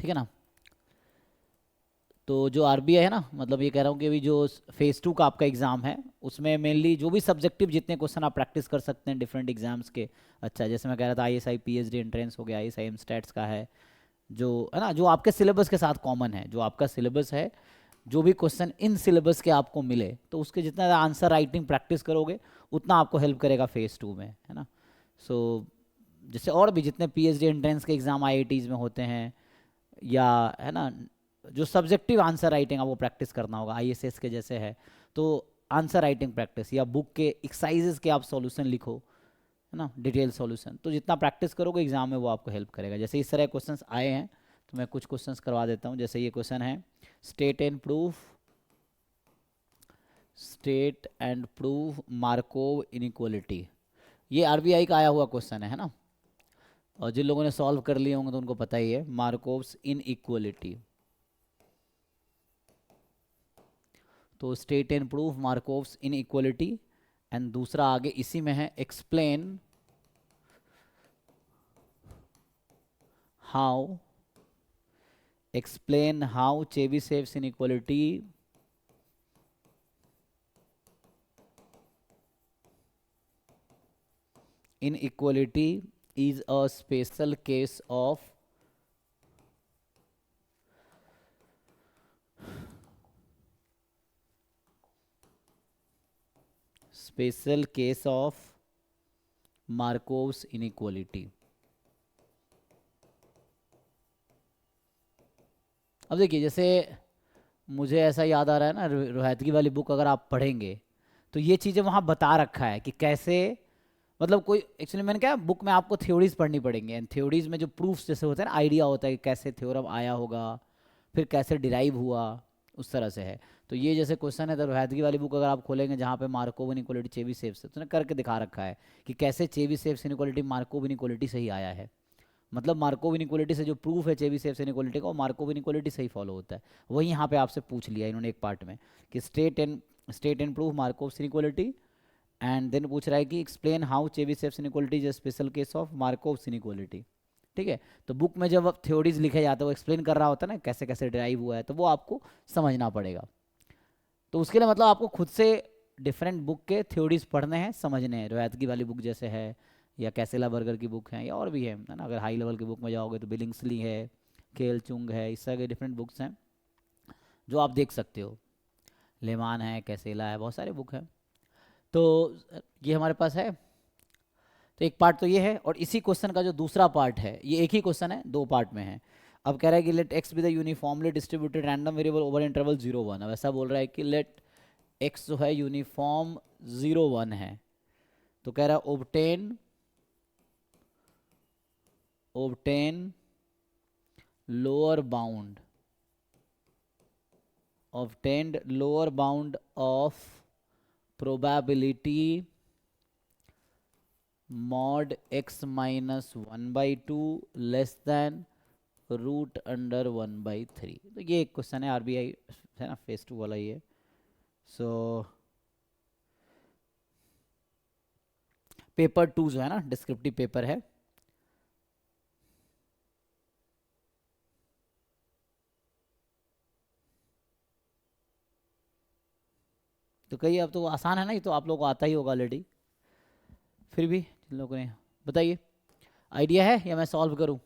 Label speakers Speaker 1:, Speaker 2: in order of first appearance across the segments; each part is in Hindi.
Speaker 1: ठीक है ना। तो जो आरबीआई है ना, मतलब ये कह रहा हूँ कि अभी जो फेज 2 का आपका एग्जाम है उसमें मेनली जो भी सब्जेक्टिव जितने क्वेश्चन आप प्रैक्टिस कर सकते हैं डिफरेंट एग्जाम्स के। अच्छा, जैसे मैं कह रहा था आईएसआई पीएचडी एंट्रेंस हो गया, आईएसआई एम स्टैट्स का है, जो है ना, जो आपके सिलेबस के साथ कॉमन है, जो आपका सिलेबस है, जो भी क्वेश्चन इन सिलेबस के आपको मिले तो उसके जितना ज़्यादा आंसर राइटिंग प्रैक्टिस करोगे उतना आपको हेल्प करेगा फेज 2 में, है ना। सो जैसे और भी जितने पीएचडी एंट्रेंस के एग्ज़ाम आईआईटीज़ में होते हैं, या है ना, जो सब्जेक्टिव आंसर राइटिंग आपको प्रैक्टिस करना होगा आईएसएस के जैसे है, तो आंसर राइटिंग प्रैक्टिस या बुक के एक्सरसाइजेस के आप सॉल्यूशन लिखो, है ना, डिटेल सॉल्यूशन, तो जितना प्रैक्टिस करोगे एग्जाम में वो आपको हेल्प करेगा। जैसे इस तरह क्वेश्चंस आए हैं तो मैं कुछ क्वेश्चंस करवा देता हूँ। जैसे ये क्वेश्चन है, state and proof, state and proof Markov inequality. ये आरबीआई का आया हुआ क्वेश्चन है ना, और जिन लोगों ने सॉल्व कर लिए होंगे तो उनको पता ही है, मार्कोव्स इनइक्वालिटी। तो state and proof Markov's inequality, and दूसरा आगे इसी में है, explain how, explain how Chebyshev's inequality is a special case of Markov's inequality। अब देखिए, जैसे मुझे ऐसा याद आ रहा है ना, रोहतगी वाली बुक अगर आप पढ़ेंगे तो ये चीज़ें वहाँ बता रखा है कि कैसे, मतलब कोई एक्चुअली मैंने क्या, बुक में आपको थ्योरीज पढ़नी पड़ेंगी, एंड थ्योरीज में जो प्रूफ्स जैसे होते हैं ना, आइडिया होता है कि कैसे थ्योरम आया होगा, फिर कैसे डिराइव हुआ, उस तरह से है। तो ये जैसे क्वेश्चन है, तो रोहतगी वाली बुक अगर आप खोलेंगे जहाँ पे मार्कोव इनइक्वालिटी चेबीशेव से, तो उसने करके दिखा रखा है कि कैसे चेबीशेव इनइक्वालिटी मार्कोव इनइक्वालिटी से ही आया है। मतलब मार्कोव इनइक्वालिटी से जो प्रूफ है चेबीशेव इनइक्वालिटी का, वो मार्कोव इनइक्वालिटी से ही फॉलो होता है। वही यहाँ पे आपसे पूछ लिया इन्होंने एक पार्ट में कि state and proof Markov inequality, and then पूछ रहा है कि explain how Chebyshev inequality is a special case of Markov inequality. ठीक है, तो बुक में जब थ्योरीज लिखे जाते हैं, वो एक्सप्लेन कर रहा होता है ना कैसे कैसे ड्राइव हुआ है, तो वो आपको समझना पड़ेगा। तो उसके लिए मतलब आपको खुद से डिफरेंट बुक के थ्योरीज पढ़ने हैं, समझने हैं। रोहतगी वाली बुक जैसे है, या कैसेला बर्गर की बुक है, या और भी है ना। अगर हाई लेवल की बुक में जाओगे तो बिलिंग्सली है, केल चुंग है, इस तरह के डिफरेंट बुक्स हैं जो आप देख सकते हो। लेमान है, कैसेला है, बहुत सारे बुक हैं। तो ये हमारे पास है। तो एक पार्ट तो ये है, और इसी क्वेश्चन का जो दूसरा पार्ट है, ये एक ही क्वेश्चन है, दो पार्ट में है। अब कह रहा है कि let X be the uniformly distributed random variable over interval 0 1। अब ऐसा बोल रहा है कि लेट एक्स जो है यूनिफॉर्म 0 1 है, तो कह रहा है obtain lower bound, obtained lower bound of probability mod x minus 1/2 less than root under 1/3। तो ये एक क्वेश्चन है आरबीआई है ना, फेज 2 वाला ये। सो पेपर 2 जो है ना, डिस्क्रिप्टिव पेपर है। तो कई, अब तो आसान है ना, ये तो आप लोगों को आता ही होगा ऑलरेडी। फिर भी जिन लोगों ने, बताइए आइडिया है या मैं सॉल्व करूं?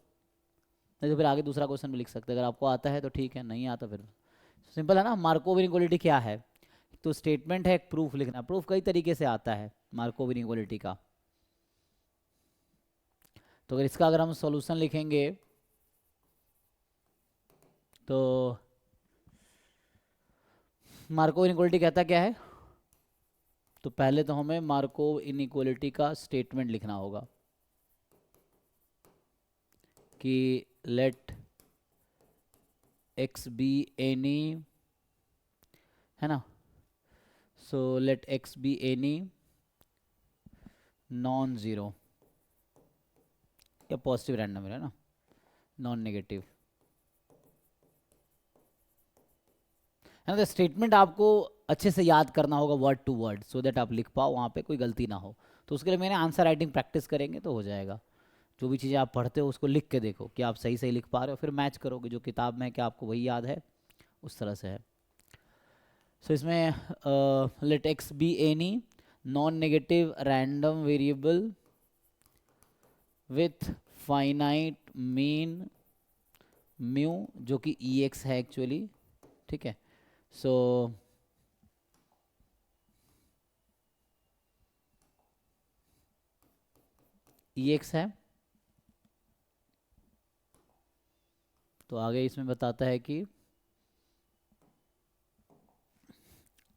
Speaker 1: नहीं तो फिर आगे दूसरा क्वेश्चन भी लिख सकते हैं, अगर आपको आता है तो ठीक है, नहीं आता फिर सिंपल है ना। मार्कोव इनइक्वालिटी क्या है? तो स्टेटमेंट है, एक प्रूफ लिखना। प्रूफ कई तरीके से आता है मार्कोव इनइक्वालिटी का। तो अगर हम सॉल्यूशन लिखेंगे तो मार्कोव इनइक्वालिटी कहता क्या है, तो पहले तो हमें मार्कोव इनइक्वालिटी का स्टेटमेंट लिखना होगा कि लेट एक्स बी एनी, है ना, so let X be any non zero या पॉजिटिव रैंडम है ना, नॉन नेगेटिव, है ना। तो स्टेटमेंट आपको अच्छे से याद करना होगा word to word, so that आप लिख पाओ, वहाँ पे कोई गलती ना हो। तो उसके लिए मैंने आंसर राइटिंग प्रैक्टिस करेंगे तो हो जाएगा। जो भी चीज़ें आप पढ़ते हो उसको लिख के देखो कि आप सही सही लिख पा रहे हो, फिर मैच करोगे जो किताब में, क्या आपको वही याद है, उस तरह से है। सो इसमें let X be any non negative random variable with finite mean mu, जो कि ई एक्स है एक्चुअली, ठीक है। सो ई एक्स है, तो आगे इसमें बताता है कि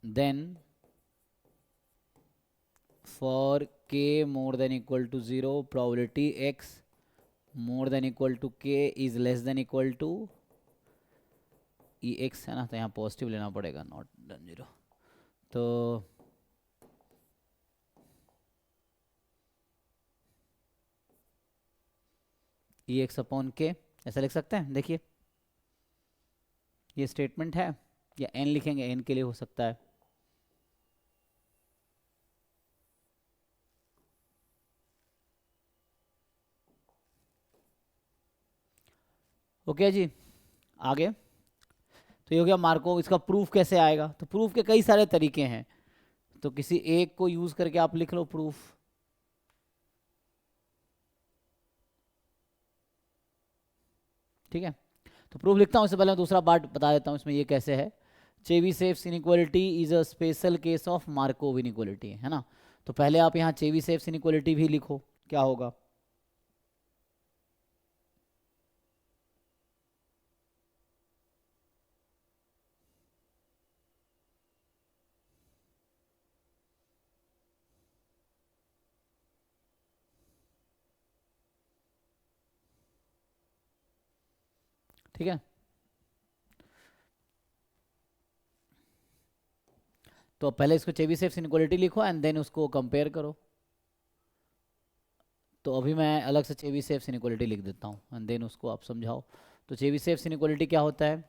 Speaker 1: then for k more than equal to 0 probability x more than equal to k is less than equal to E X, है ना, तो यहाँ पॉजिटिव लेना पड़ेगा, नॉट देन 0। तो ई एक्स अपॉन के ऐसा लिख सकते हैं। देखिए ये स्टेटमेंट है, या एन लिखेंगे, एन के लिए हो सकता है। ओके जी, आगे तो ये हो गया मार्कोव। इसका प्रूफ कैसे आएगा, तो प्रूफ के कई सारे तरीके हैं, तो किसी एक को यूज करके आप लिख लो प्रूफ। ठीक है, तो प्रूफ लिखता हूं, इससे पहले मैं दूसरा पार्ट बता देता हूं इसमें ये कैसे है। Chebyshev's inequality is a special case of Markov inequality, है ना। तो पहले आप यहाँ चेबीशेव्स इनइक्वालिटी भी लिखो, क्या होगा। ठीक है, तो पहले इसको चेबीशेव्स इनइक्वालिटी लिखो एंड देन उसको कंपेयर करो। तो अभी मैं अलग से चेबीशेव्स इनइक्वालिटी लिख देता हूँ एंड देन उसको आप समझाओ। तो चेबीशेव्स इनइक्वालिटी क्या होता है,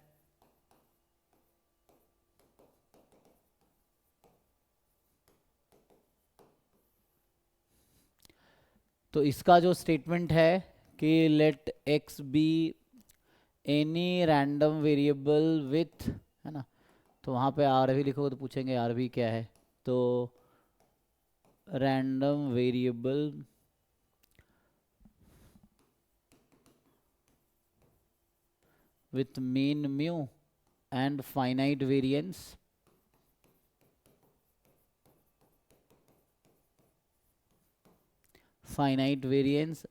Speaker 1: तो इसका जो स्टेटमेंट है कि let X be any random variable with, है ना, तो वहाँ पे आर भी लिखोगे तो पूछेंगे आर भी क्या है, तो random variable with mean mu and finite variance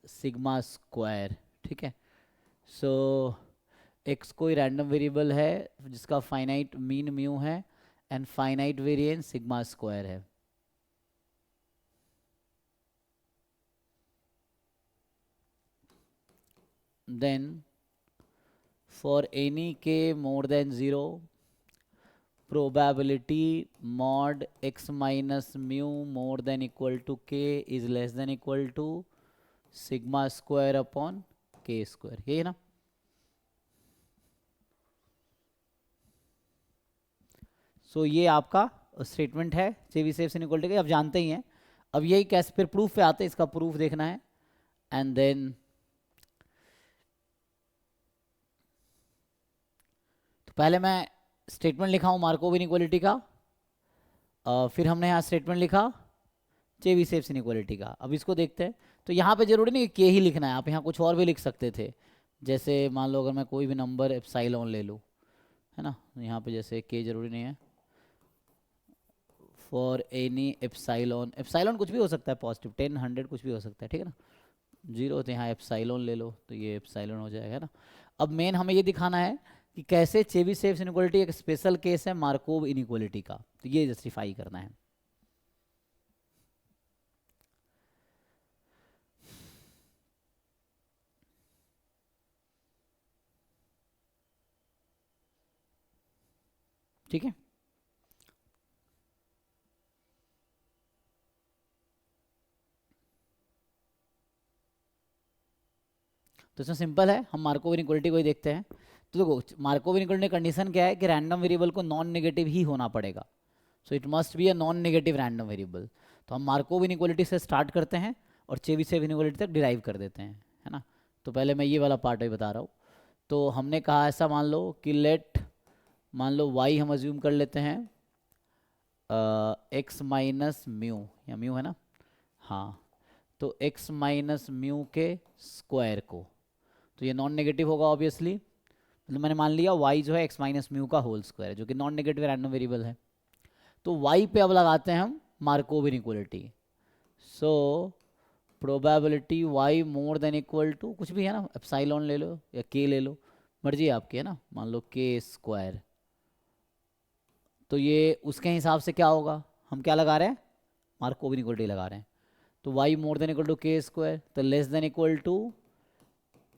Speaker 1: sigma square. ठीक है, सो x कोई रैंडम वेरिएबल है जिसका फाइनाइट मीन म्यू है and finite variance sigma square है। Then for any k more than 0 probability mod x minus mu more than equal to k is less than equal to sigma square upon k square, यही है ना। सो ये आपका स्टेटमेंट है चेबीशेव इनइक्वालिटी का, आप जानते ही हैं। अब यही कैसे फिर प्रूफ पे आते हैं, इसका प्रूफ देखना है एंड देन तो पहले मैं स्टेटमेंट लिखा हूं मार्कोव इनइक्वालिटी का, फिर हमने यहाँ स्टेटमेंट लिखा चेबीशेव इनइक्वालिटी का। अब इसको देखते हैं, तो यहाँ पे जरूरी नहीं कि के ही लिखना है, आप यहाँ कुछ और भी लिख सकते थे। जैसे मान लो अगर मैं कोई भी नंबर एप्सिलॉन ले लूँ, है ना, यहाँ पे जैसे के जरूरी नहीं है, फॉर एनी एप्सिलॉन, एप्सिलॉन कुछ भी हो सकता है, पॉजिटिव 10 100 कुछ भी हो सकता है, ठीक है ना। 0 तो यहाँ एप्सिलॉन ले लो तो ये एप्सिलॉन हो जाएगा ना। अब मेन हमें ये दिखाना है कि कैसे चेबीशेव इनइक्वालिटी एक स्पेशल केस है मार्कोव इनइक्वालिटी का, तो ये जस्टिफाई करना है। ठीक है, तो इसमें सिंपल है, हम मार्कोव इनइक्वालिटी को ही देखते हैं। तो देखो मार्कोव इनइक्वालिटी कंडीशन क्या है कि रैंडम वेरिएबल को नॉन नेगेटिव ही होना पड़ेगा, so it must be a non negative random variable. तो हम मार्कोव इनइक्वालिटी से स्टार्ट करते हैं और चेबीशेव इनइक्वालिटी तक डिराइव कर देते हैं। है ना। तो पहले मैं ये वाला पार्ट ही बता रहा हूँ। तो हमने कहा ऐसा मान लो कि मान लो y हम अज्यूम कर लेते हैं x माइनस म्यू, या म्यू है ना, हाँ। तो x माइनस म्यू के स्क्वायर को, तो ये नॉन नेगेटिव होगा ऑब्वियसली, मतलब मैंने मान लिया y जो है x माइनस म्यू का होल स्क्वायर है, जो कि नॉन नेगेटिव रैंडम वेरिएबल है। तो y पे अब लगाते हैं हम Markov inequality. So probability y more than equal to कुछ भी है ना, एप्सिलॉन ले लो या k ले लो, मर्जी है आपकी, है ना, मान लो k स्क्वायर। तो ये उसके हिसाब से क्या होगा, हम क्या लगा रहे हैं, मार्कोव इनइक्वालिटी लगा रहे हैं। तो y more than equal to k square, तो less than equal to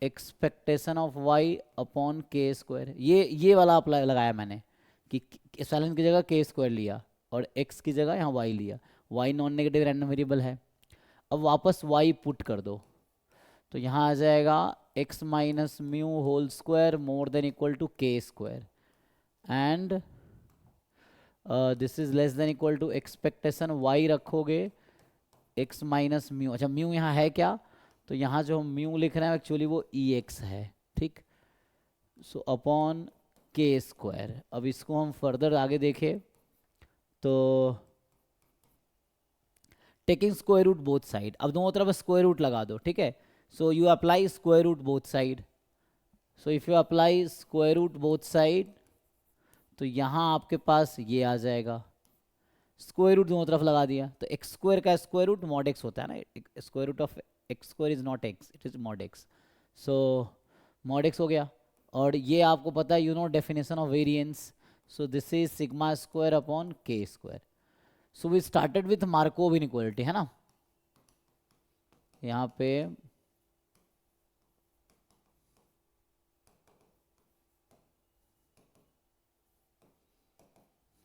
Speaker 1: expectation of y upon k square. ये वाला आप लगाया मैंने कि एप्सिलॉन की जगह के स्क्वायर लिया और x की जगह यहाँ y लिया। y non negative random variable है। अब वापस y पुट कर दो, तो यहाँ आ जाएगा x minus mu whole square more than equal to k square and this is less than equal to expectation y रखोगे x माइनस म्यू। अच्छा म्यू यहाँ है क्या, तो यहाँ जो हम म्यू लिख रहे हैं एक्चुअली वो ex है, ठीक। So upon k square. अब इसको हम फर्दर आगे देखें तो taking square root both side, अब दोनों तरफ स्क्वायर रूट लगा दो, ठीक है। So you apply square root both side. So if you apply square root both side, तो यहाँ आपके पास ये आ जाएगा, स्क्वायर रूट दोनों तरफ लगा दिया, तो एक्स स्क्वायर का स्क्वायर रूट मॉड एक्स होता है ना, square root of x square is not x, it is mod x. So mod x हो गया। और ये आपको पता है, you know definition of variance, so this is sigma square upon k square. So we started with Markov inequality, है ना, यहाँ पे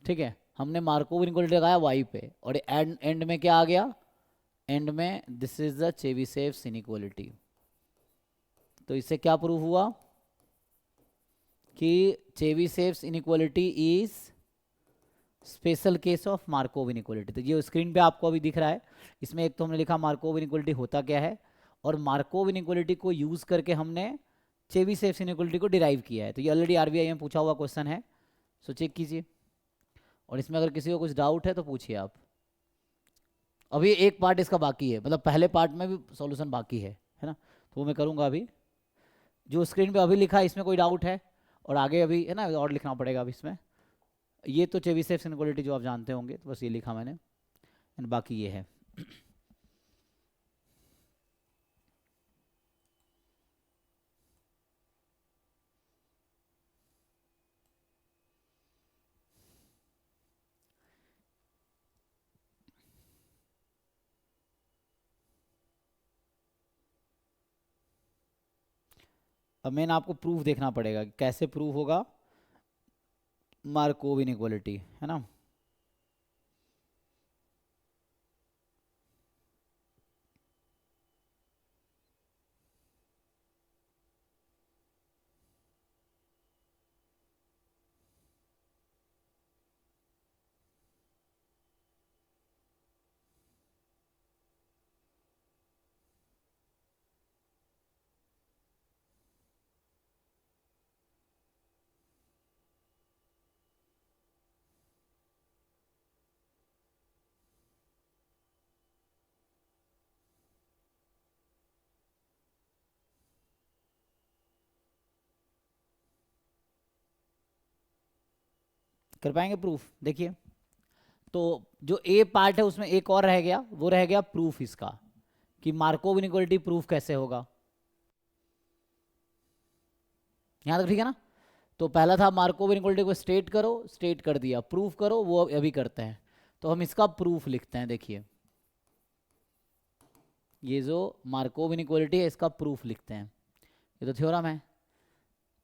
Speaker 1: ठीक है, हमने मार्कोव इनइक्वालिटी लगाया y पे, और एंड में क्या आ गया, एंड में this is the Chebyshev's inequality. तो इससे क्या प्रूफ हुआ कि Chebyshev's inequality is special case of Markov inequality. तो ये स्क्रीन पे आपको अभी दिख रहा है, इसमें एक तो हमने लिखा मार्कोव इनइक्वालिटी होता क्या है, और मार्कोव इनइक्वालिटी को यूज करके हमने चेबीशेव्स इनइक्वालिटी को डिराइव किया है। तो ये ऑलरेडी आरबीआई में पूछा हुआ क्वेश्चन है, सो चेक कीजिए। और इसमें अगर किसी को कुछ डाउट है तो पूछिए आप। अभी एक पार्ट इसका बाकी है, मतलब पहले पार्ट में भी सॉल्यूशन बाकी है ना, तो वो मैं करूँगा अभी। जो स्क्रीन पे अभी लिखा है इसमें कोई डाउट है, और आगे अभी है ना और लिखना पड़ेगा अभी इसमें। ये तो चेबीशेव्स इनइक्वालिटी जो आप जानते होंगे, तो बस ये लिखा मैंने, एंड बाकी ये है। अब मैंने आपको प्रूफ देखना पड़ेगा कि कैसे प्रूफ होगा मार्कोव इनइक्वालिटी, है ना। कर पाएंगे प्रूफ, देखिए। तो जो ए पार्ट है उसमें एक और रह गया, वो रह गया प्रूफ इसका, कि मार्कोव इनइक्वालिटी प्रूफ कैसे होगा। यहाँ तक ठीक है ना। तो पहला था मार्कोव इनइक्वालिटी को स्टेट करो, स्टेट कर दिया, प्रूफ करो, वो अभी करते हैं। तो हम इसका प्रूफ लिखते हैं, देखिए ये जो मार्कोव इनइक्वालिटी है इसका प्रूफ लिखते हैं, ये तो थ्योरम है।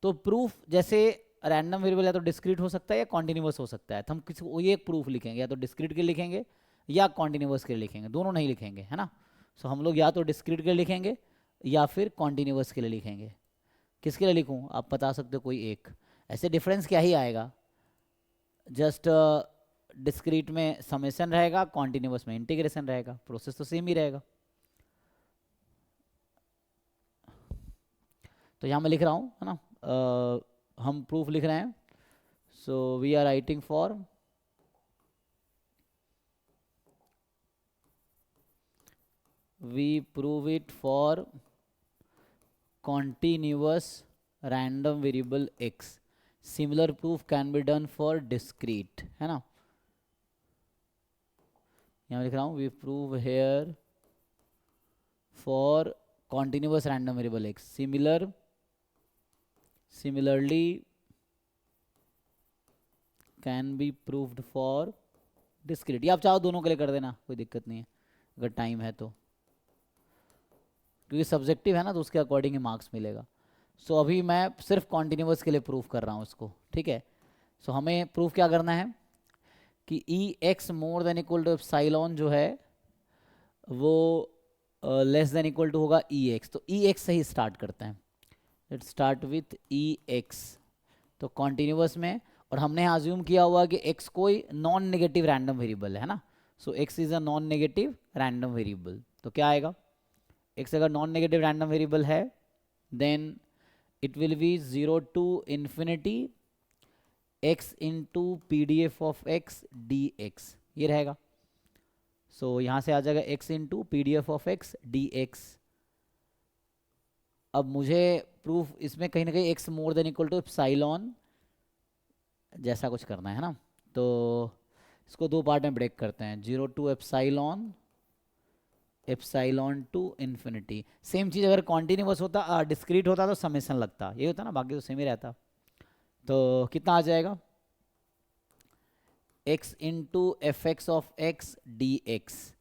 Speaker 1: तो प्रूफ जैसे रैंडम वेरिएबल या तो डिस्क्रीट हो सकता है या कॉन्टिन्यूअस हो सकता है, तो हम किसी को ये एक प्रूफ लिखेंगे, या तो डिस्क्रीट के लिखेंगे या कॉन्टिन्यूअस के लिए लिखेंगे, दोनों नहीं लिखेंगे, है ना। सो हम लोग या तो डिस्क्रीट के लिए लिखेंगे या फिर कॉन्टिन्यूअस के लिए लिखेंगे। किसके लिए लिखूं, आप बता सकते हो कोई एक, ऐसे डिफरेंस क्या ही आएगा, जस्ट डिस्क्रीट में समेशन रहेगा, कॉन्टिन्यूअस में इंटीग्रेशन रहेगा, प्रोसेस तो सेम ही रहेगा। तो यहाँ मैं लिख रहा हूँ, है ना, हम प्रूफ लिख रहे हैं. So we are writing for we prove it for continuous random variable x. Similar proof can be done for discrete, है ना. यहाँ लिख रहा हूँ we prove here for continuous random variable x. Similarly can be proved for discrete. ये आप चाहो दोनों के लिए कर देना, कोई दिक्कत नहीं है अगर टाइम है तो, क्योंकि सब्जेक्टिव है ना तो उसके अकॉर्डिंग ही मार्क्स मिलेगा. सो अभी मैं सिर्फ कॉन्टिन्यूस के लिए प्रूफ कर रहा हूँ इसको, ठीक है. सो हमें प्रूफ क्या करना है कि E x more than equal to epsilon जो है वो लेस देन इक्वल टू होगा ई एक्स. तो ई एक्स से ही स्टार्ट करते हैं. Let's start with E x. तो कॉन्टिन्यूस में, और हमने अज्यूम किया हुआ कि x कोई नॉन नेगेटिव रैंडम वेरिएबल है ना. So x is a non negative random variable. तो क्या आएगा, x अगर नॉन नेगेटिव रैंडम वेरिएबल है then it will be 0 to infinity x into pdf of x dx, ये रहेगा. सो यहाँ से आ जाएगा x into pdf of x dx. अब मुझे प्रूफ इसमें कहीं ना कहीं x more than equal to epsilon जैसा कुछ करना है ना. तो इसको दो पार्ट में ब्रेक करते हैं, 0 to epsilon to infinity. Same चीज़ अगर कॉन्टिन्यूस होता, डिस्क्रीट होता तो समेशन लगता, ये होता ना, बाकी तो सेम ही रहता. तो कितना आ जाएगा, x into F X of X D x,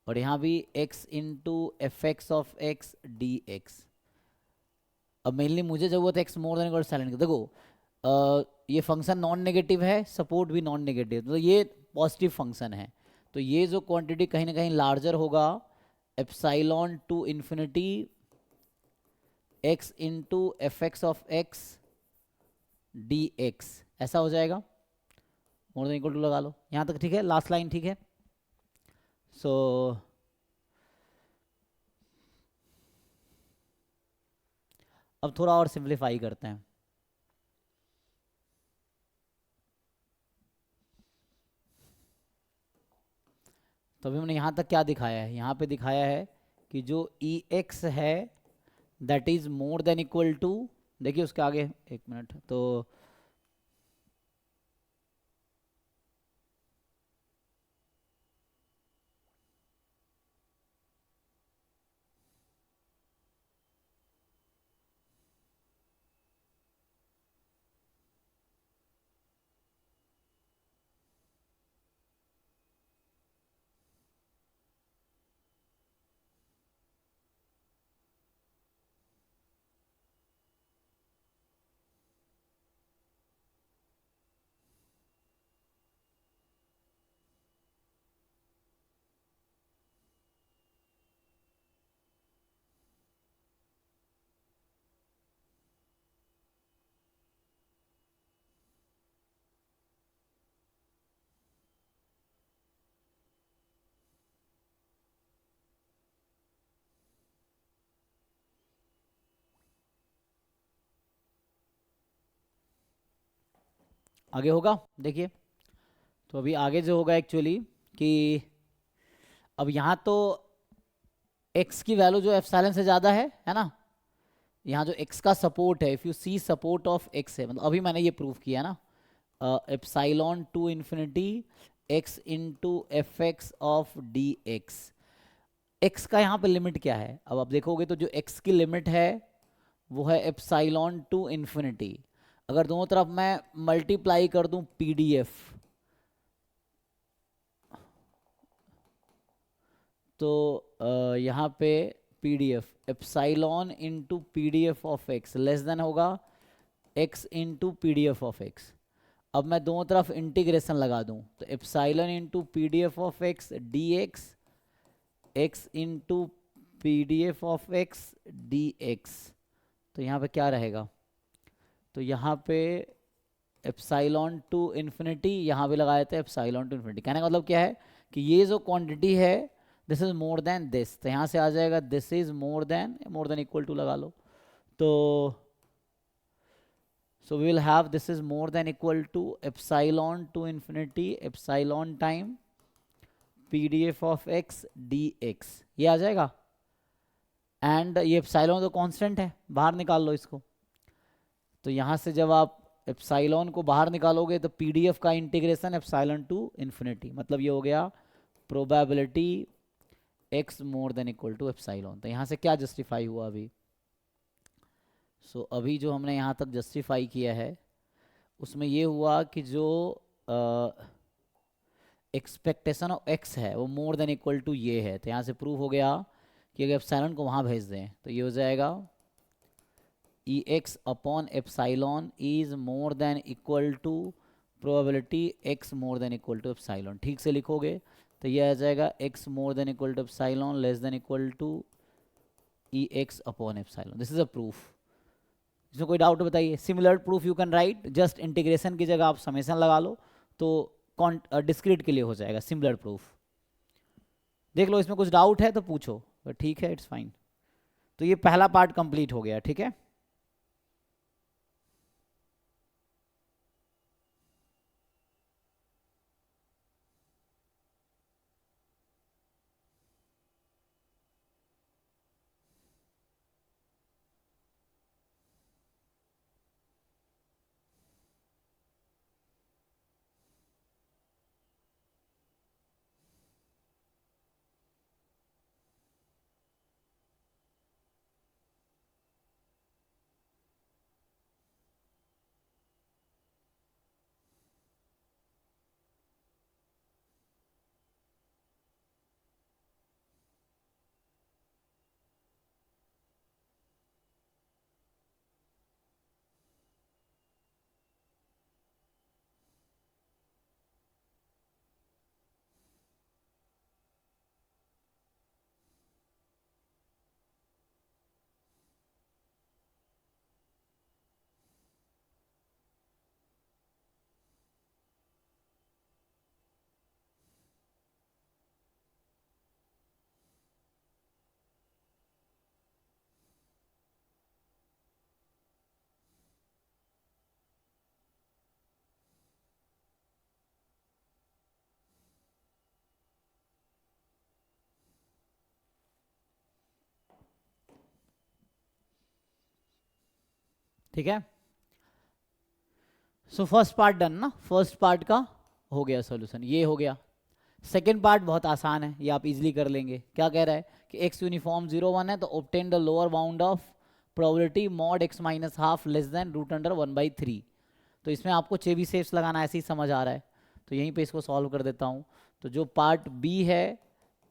Speaker 1: और यहाँ भी x into F X of X D x. अब मेनली मुझे ज़रूरत है x more than equal silent. देखो ये फंक्शन नॉन नेगेटिव है, सपोर्ट भी नॉन नेगेटिव, तो ये पॉजिटिव फंक्शन है. तो ये जो क्वांटिटी कहीं ना कहीं लार्जर होगा epsilon to infinity x into F X of X D X, ऐसा हो जाएगा. मोर देन इक्वल टू लगा लो, यहाँ तक ठीक है, लास्ट लाइन ठीक है. सो अब थोड़ा और सिंप्लीफाई करते हैं. तो अभी हमने यहाँ तक क्या दिखाया है, यहाँ पे दिखाया है कि जो ई एक्स है that is more than equal to, देखिए उसके आगे एक मिनट, तो आगे होगा देखिए. तो अभी आगे जो होगा एक्चुअली कि अब यहाँ तो x की वैल्यू जो एप्सिलॉन से ज़्यादा है ना. यहाँ जो x का सपोर्ट है, if you see support of x है, मतलब अभी मैंने ये प्रूव किया ना, epsilon to infinity x into F X of D X. x का यहाँ पे लिमिट क्या है, अब आप देखोगे तो जो x की लिमिट है वो है एप्सिलॉन टू इन्फिनिटी. अगर दोनों तरफ मैं मल्टीप्लाई कर दूं pdf, तो यहाँ पे pdf epsilon into P F of x less than होगा x into P F of x. अब मैं दोनों तरफ इंटीग्रेशन लगा दूं तो epsilon into P F of X D x, x into P F of X D x. तो यहाँ पे क्या रहेगा, तो यहाँ पे एप्सिलॉन टू इन्फिनिटी, यहाँ भी लगाए थे एप्सिलॉन टू इन्फिनिटी. कहने का मतलब क्या है कि ये जो क्वांटिटी है this is more than this, तो यहाँ से आ जाएगा this is more than equal to लगा लो. तो so we will have this is more than equal to epsilon to infinity epsilon time pdf of x dx, ये आ जाएगा। एंड ये एप्साइलॉन तो कांस्टेंट है, बाहर निकाल लो इसको। तो यहाँ से जब आप एप्साइलॉन को बाहर निकालोगे तो पीडीएफ का इंटीग्रेशन एप्साइलॉन टू इन्फिनिटी, मतलब ये हो गया probability x more than equal to epsilon. तो यहाँ से क्या जस्टिफाई हुआ अभी? अभी जो हमने यहाँ तक जस्टिफाई किया है उसमें ये हुआ कि जो एक्सपेक्टेशन ऑफ x है वो मोर देन इक्वल टू ये है। तो यहाँ से प्रूव हो गया कि अगर एप्साइलॉन को वहाँ भेज दें तो ये हो जाएगा E x upon epsilon is more than equal to probability x more than equal to epsilon. ठीक से लिखोगे तो ये आ जाएगा x more than equal to epsilon less than equal to E x upon epsilon. This is a proof. इसमें कोई डाउट बताइए? Similar proof you can write, just integration की जगह आप समेशन लगा लो तो डिस्क्रीट के लिए हो जाएगा सिमिलर प्रूफ। देख लो इसमें कुछ डाउट है तो पूछो, ठीक है, इट्स फाइन। तो ये पहला पार्ट कंप्लीट हो गया, ठीक है। ठीक है, सो फर्स्ट पार्ट डन ना, फर्स्ट पार्ट का हो गया सॉल्यूशन, ये हो गया। सेकेंड पार्ट बहुत आसान है, ये आप इजीली कर लेंगे। क्या कह रहा है कि x यूनिफॉर्म 0 1 है तो obtain the lower bound of probability mod x minus half less than root under 1/3। तो इसमें आपको चेबीशेव्स लगाना ऐसे ही समझ आ रहा है, तो यहीं पे इसको सॉल्व कर देता हूँ। तो जो पार्ट बी है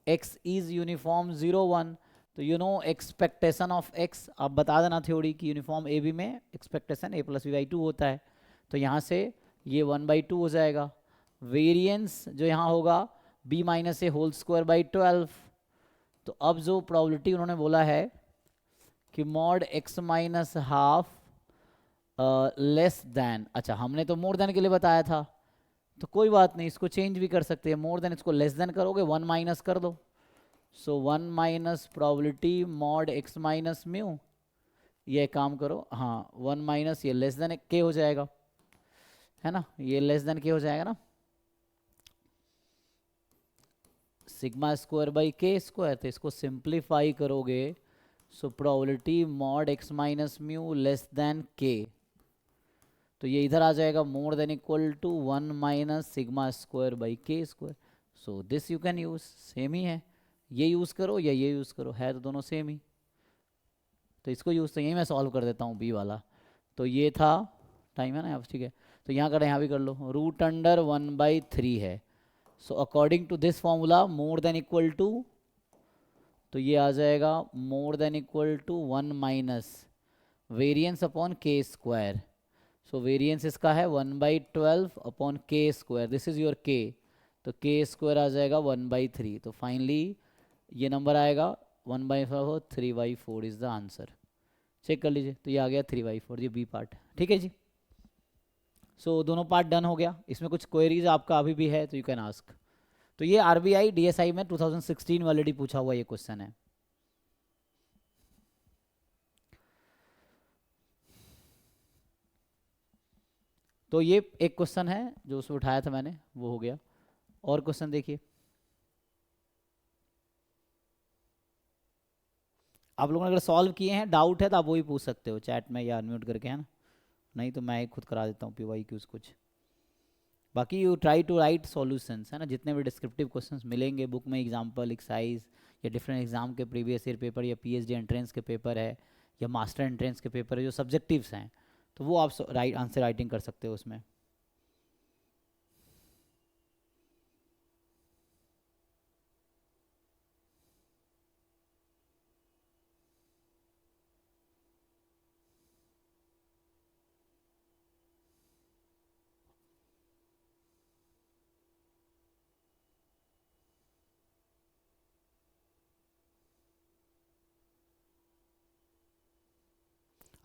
Speaker 1: x इज यूनिफॉर्म 0 1, तो you know expectation of x आप बता देना थ्योरी की यूनिफॉर्म ए बी में एक्सपेक्टेशन a प्लस b/2 होता है। तो यहाँ से ये 1/2 हो जाएगा। वेरिएंस जो यहाँ होगा b minus A whole square by 12। तो अब जो प्रोबेबिलिटी उन्होंने बोला है कि mod x minus half less than, अच्छा हमने तो मोर देन के लिए बताया था, तो कोई बात नहीं, इसको चेंज भी कर सकते हैं। मोर देन इसको लेस देन करोगे 1 माइनस कर दो। सो 1 minus probability mod x minus mu, ये काम करो, हाँ 1 माइनस ये लेस देन के हो जाएगा, है ना, ये लेस देन के हो जाएगा ना, sigma square by k square. तो इसको सिंप्लीफाई करोगे so probability mod x minus mu less than k, तो ये इधर आ जाएगा more than equal to 1 minus sigma square by k square. So this you can use, same ही है, ये यूज करो या ये यूज करो, है तो दोनों सेम ही। तो इसको यूज, तो यही मैं सॉल्व कर देता हूँ बी वाला। तो ये था, टाइम है ना अब, ठीक है, तो यहाँ कर यहाँ भी कर लो, रूट अंडर 1/3 है। So according to this formula more than equal to, तो ये आ जाएगा more than equal to 1 minus variance upon k square. So variance इसका है 1/12 upon k square, this is your के, तो के स्क्वायर आ जाएगा 1/3। तो फाइनली ये नंबर आएगा 1/4, 3/4 इज द आंसर। चेक कर लीजिए, तो ये आ गया 3/4, ये बी पार्ट, ठीक है जी। सो दोनों पार्ट डन हो गया। इसमें कुछ क्वेरीज आपका अभी भी है तो यू कैन आस्क। तो ये आरबीआई डीएसआई में 2016 में ऑलरेडी पूछा हुआ ये क्वेश्चन है। तो ये एक क्वेश्चन है जो उसमें उठाया था मैंने, वो हो गया। और क्वेश्चन देखिए, आप लोगों ने अगर सॉल्व किए हैं, डाउट है तो आप वो ही पूछ सकते हो चैट में या अनम्यूट करके, है ना, नहीं तो मैं ही खुद करा देता हूँ पीवाई क्यूज कुछ। बाकी you try to write solutions, है ना, जितने भी डिस्क्रिप्टिव क्वेश्चंस मिलेंगे बुक में, एग्जांपल एक्सरसाइज या डिफरेंट एग्जाम के प्रीवियस ईयर पेपर या पीएचडी एंट्रेंस के पेपर है या मास्टर एंट्रेंस के पेपर है जो सब्जेक्टिव्स हैं, तो वो आप राइट आंसर राइटिंग कर सकते हो उसमें।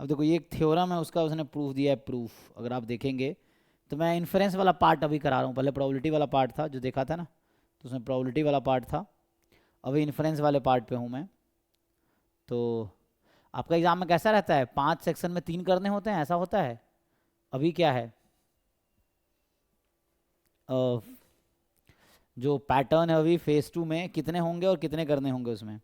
Speaker 1: अब देखो, ये एक थ्योरम है उसका, उसने प्रूफ दिया है। प्रूफ अगर आप देखेंगे तो मैं इन्फ्रेंस वाला पार्ट अभी करा रहा हूँ, पहले प्रोबेबिलिटी वाला पार्ट था जो देखा था ना, तो उसमें प्रोबेबिलिटी वाला पार्ट था, अभी इन्फ्रेंस वाले पार्ट पे हूँ मैं। तो आपका एग्जाम में कैसा रहता है, 5 सेक्शन में 3 करने होते हैं, ऐसा होता है। अभी क्या है, अ, जो पैटर्न है अभी फेज 2 में कितने होंगे और कितने करने होंगे उसमें।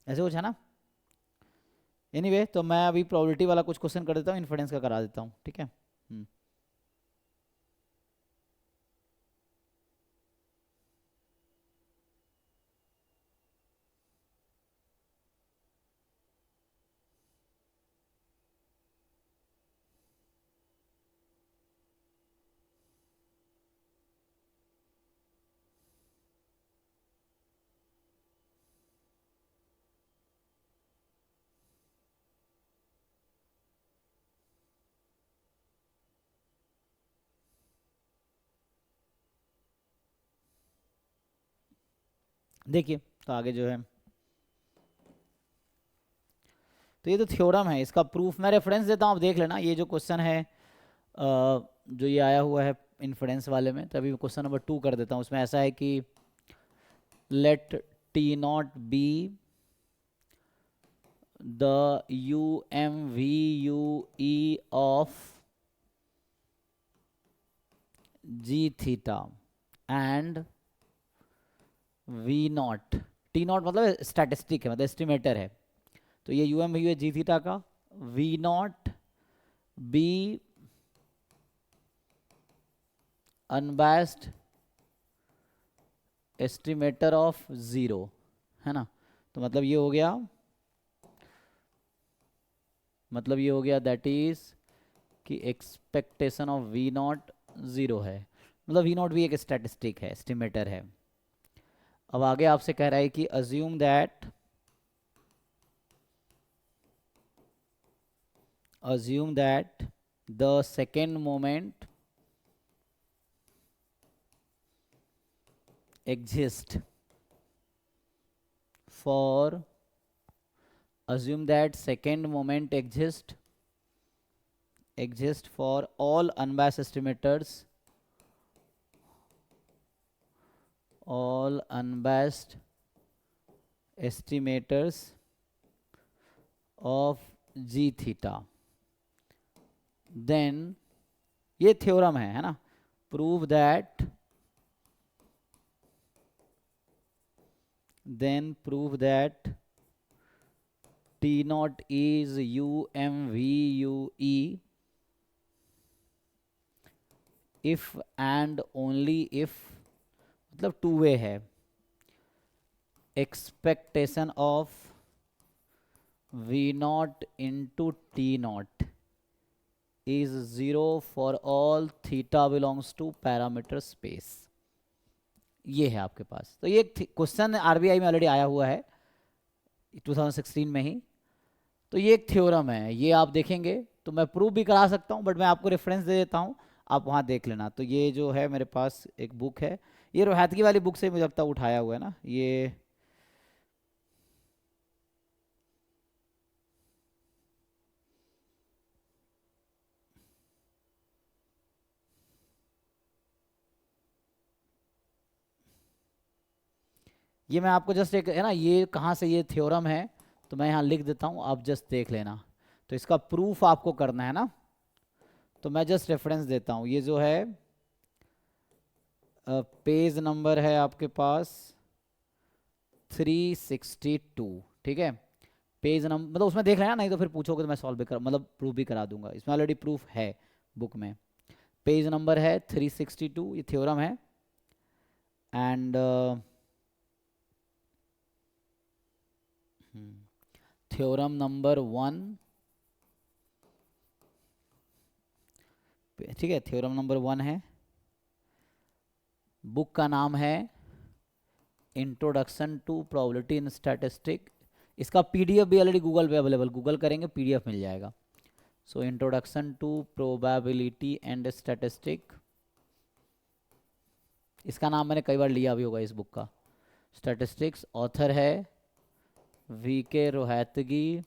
Speaker 1: ऐसे कुछ है ना। एनीवे तो मैं अभी प्रोबेबिलिटी वाला कुछ क्वेश्चन कर देता हूँ, इन्फिडेंस का करा देता हूँ, ठीक है। देखिए, तो आगे जो है, तो ये तो थ्योरम है, इसका प्रूफ मैं रेफरेंस देता हूँ, आप देख लेना। ये जो क्वेश्चन है जो ये आया हुआ है इन्फ्रेंस वाले में, तभी क्वेश्चन नंबर 2 कर देता हूँ। उसमें ऐसा है कि let T not be the U M V U E of G theta and V not, T not मतलब स्टैटिस्टिक है, मतलब एस्टिमेटर है, तो ये यू एम वी यू है जी थीटा का, V not be unbiased estimator of zero, है ना। तो मतलब ये हो गया, मतलब ये हो गया दैट इज कि expectation of V not zero है, मतलब वी नॉट भी एक स्टैटिस्टिक है, एस्टिमेटर है। अब आगे आपसे कह रहा है कि assume that the second moment exist for assume that second moment exist for all unbiased estimators, all unbiased estimators of g theta, then ये थ्योरम है ना, prove that, then prove that T naught is UMVUE if and only if, मतलब टू वे है, expectation of V naught into T naught is 0 for all theta belongs to parameter space। ये है आपके पास। तो ये क्वेश्चन आरबीआई में ऑलरेडी आया हुआ है 2016 में ही, तो ये एक थ्योरम है, ये आप देखेंगे तो मैं प्रूव भी करा सकता हूँ, बट मैं आपको रेफरेंस दे देता हूँ, आप वहाँ देख लेना। तो ये जो है मेरे पास एक बुक है, ये रोहतगी वाली बुक से मुझे लगता है उठाया हुआ है ना ये, ये मैं आपको जस्ट एक है ना, ये कहाँ से ये थ्योरम है तो मैं यहाँ लिख देता हूँ, आप जस्ट देख लेना। तो इसका प्रूफ आपको करना है ना, तो मैं जस्ट रेफरेंस देता हूँ। ये जो है पेज नंबर है आपके पास 362, ठीक है। पेज नंबर मतलब उसमें देख लेना, नहीं तो फिर पूछोगे तो मैं सॉल्व भी कर मतलब प्रूफ भी करा दूंगा, इसमें ऑलरेडी प्रूफ है बुक में। पेज नंबर है 362, ये थ्योरम है। एंड थ्योरम नंबर 1, ठीक है, थ्योरम नंबर 1 है। बुक का नाम है introduction to probability in statistic. इसका पीडीएफ भी ऑलरेडी गूगल पे अवेलेबल, गूगल करेंगे पीडीएफ मिल जाएगा। So introduction to probability and statistic, इसका नाम मैंने कई बार लिया भी होगा इस बुक का। स्टैटिस्टिक्स, ऑथर है वी के रोहतगी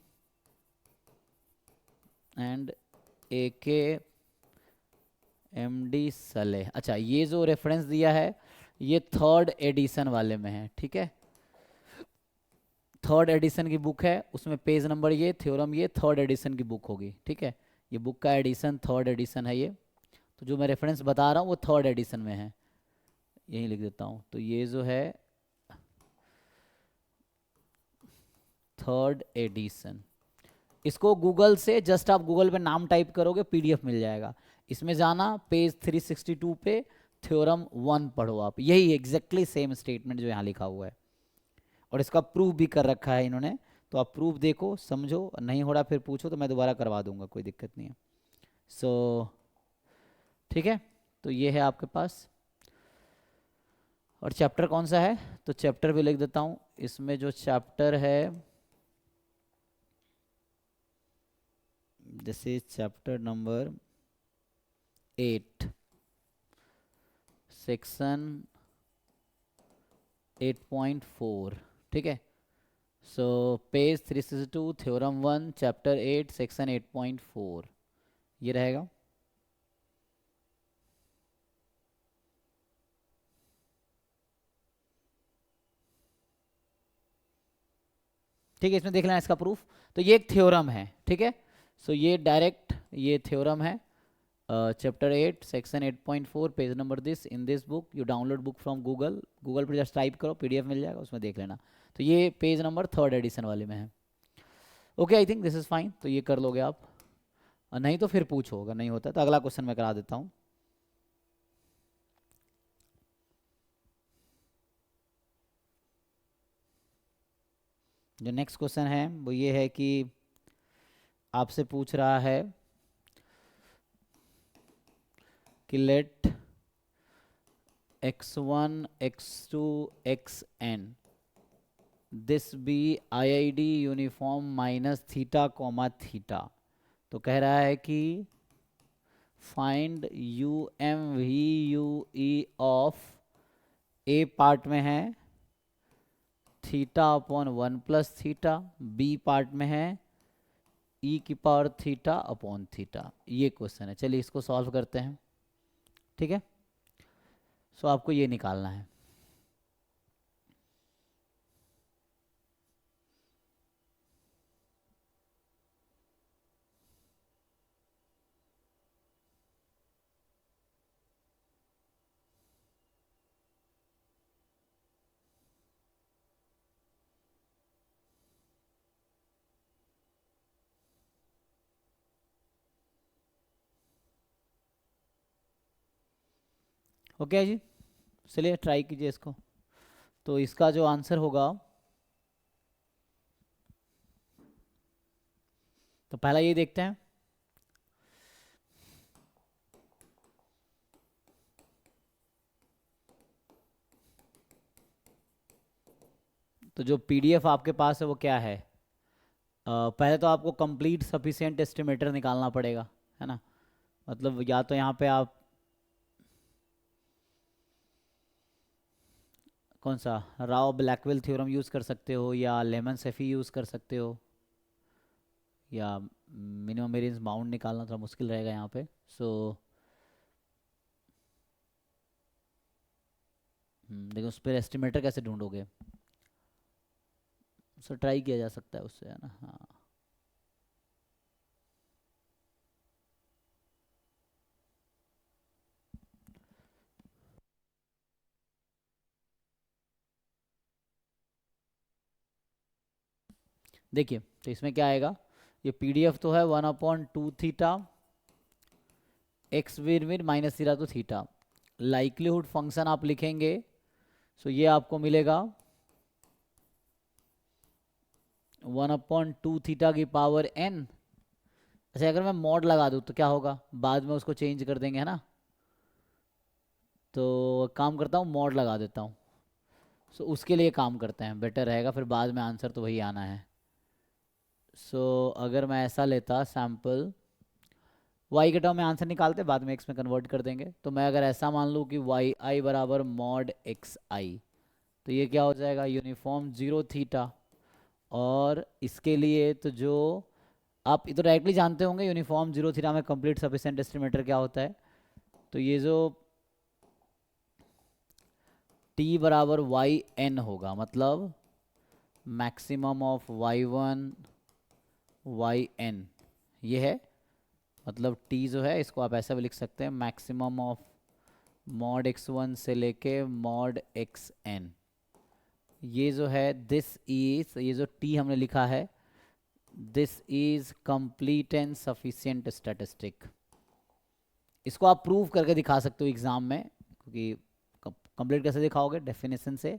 Speaker 1: एंड ए के एम डी सले। अच्छा, ये जो रेफरेंस दिया है ये थर्ड एडिशन वाले में है, ठीक है। थर्ड एडिशन की बुक है, उसमें पेज नंबर ये, थ्योरम ये, थर्ड एडिशन की बुक होगी, ठीक है। ये बुक का एडिशन थर्ड एडिशन है ये। तो जो मैं रेफरेंस बता रहा हूँ वो थर्ड एडिशन में है, यही लिख देता हूँ। तो ये जो है थर्ड एडिशन, इसको गूगल से जस्ट आप गूगल पे नाम टाइप करोगे पीडीएफ मिल जाएगा। इसमें जाना पेज 362 पे थ्योरम 1 पढ़ो आप, यही एग्जैक्टली सेम स्टेटमेंट जो यहाँ लिखा हुआ है, और इसका प्रूफ भी कर रखा है इन्होंने। तो आप प्रूफ देखो समझो, नहीं हो रहा फिर पूछो तो मैं दोबारा करवा दूंगा, कोई दिक्कत नहीं है। सो ठीक है, तो ये है आपके पास। और चैप्टर कौन सा है, तो चैप्टर भी लिख देता हूँ। इसमें जो चैप्टर है, जैसे चैप्टर नंबर 8 सेक्शन 8.4, ठीक है। So page 362 theorem 1 chapter 8 section 8.4 ये रहेगा। ठीक है, इसमें देख लेना इसका प्रूफ। तो ये एक थ्योरम है, ठीक है। सो ये डायरेक्ट ये थ्योरम है, chapter 8 section 8.4 page number this in this book you download book from Google, Google पर जस्ट टाइप करो पीडीएफ मिल जाएगा, उसमें देख लेना। तो ये पेज नंबर थर्ड एडिशन वाले में है। Okay, I think this is fine, तो ये कर लोगे आप। नहीं तो फिर पूछो, अगर नहीं होता तो अगला क्वेश्चन मैं करा देता हूँ। जो नेक्स्ट क्वेश्चन है वो ये है कि आपसे पूछ रहा है कि let x1 x2 xn this be IID uniform minus theta comma theta. तो कह रहा है कि find U M V U E of A part में है theta upon 1 plus theta, B part में है ई की पावर थीटा अपॉन थीटा। ये क्वेश्चन है, चलिए इसको सॉल्व करते हैं, ठीक है। सो आपको ये निकालना है। ओके जी, चलिए ट्राई कीजिए इसको। तो इसका जो आंसर होगा, तो पहला ये देखते हैं। तो जो पीडीएफ आपके पास है वो क्या है, पहले तो आपको कंप्लीट सफिशिएंट एस्टिमेटर निकालना पड़ेगा, है ना। मतलब या तो यहाँ पे आप कौन सा राव ब्लैकवेल थ्योरम यूज़ कर सकते हो, या लेमन सेफी यूज़ कर सकते हो, या मिनिमम वेरिएंस बाउंड निकालना थोड़ा मुश्किल रहेगा यहाँ पे। सो लेकिन उस पर एस्टिमेटर कैसे ढूंढोगे। सो ट्राई किया जा सकता है उससे, है ना। हाँ देखिए, तो इसमें क्या आएगा, ये पीडीएफ तो है 1/2 theta x with minus theta तो थीटा, लाइक्लीहुड फंक्शन आप लिखेंगे, सो ये आपको मिलेगा 1/2 थीटा की पावर एन। अच्छा, अगर मैं मॉड लगा दूँ तो क्या होगा, बाद में उसको चेंज कर देंगे, है ना। तो काम करता हूँ, मॉड लगा देता हूँ। सो उसके लिए काम करते हैं, बेटर रहेगा, फिर बाद में आंसर तो वही आना है। सो अगर मैं ऐसा लेता सैम्पल, वाई के टर्म में आंसर निकालते, बाद में एक्स में कन्वर्ट कर देंगे। तो मैं अगर ऐसा मान लूँ कि वाई आई बराबर मॉड एक्स आई, तो ये क्या हो जाएगा, यूनिफॉर्म 0 थीटा। और इसके लिए तो जो आप ये तो डायरेक्टली जानते होंगे, यूनिफॉर्म 0 थीटा में कंप्लीट सफिशिएंट एस्टिमेटर क्या होता है। तो ये जो t बराबर वाई एन होगा, मतलब maximum of Y one Y N, ये है। मतलब t जो है इसको आप ऐसा भी लिख सकते हैं, मैक्सिमम ऑफ मॉड x1 से लेके मॉड एक्स एन। ये जो है दिस इज, ये जो t हमने लिखा है, this is complete and sufficient statistic. इसको आप प्रूव करके दिखा सकते हो एग्जाम में, क्योंकि कंप्लीट कैसे दिखाओगे, डेफिनेशन से,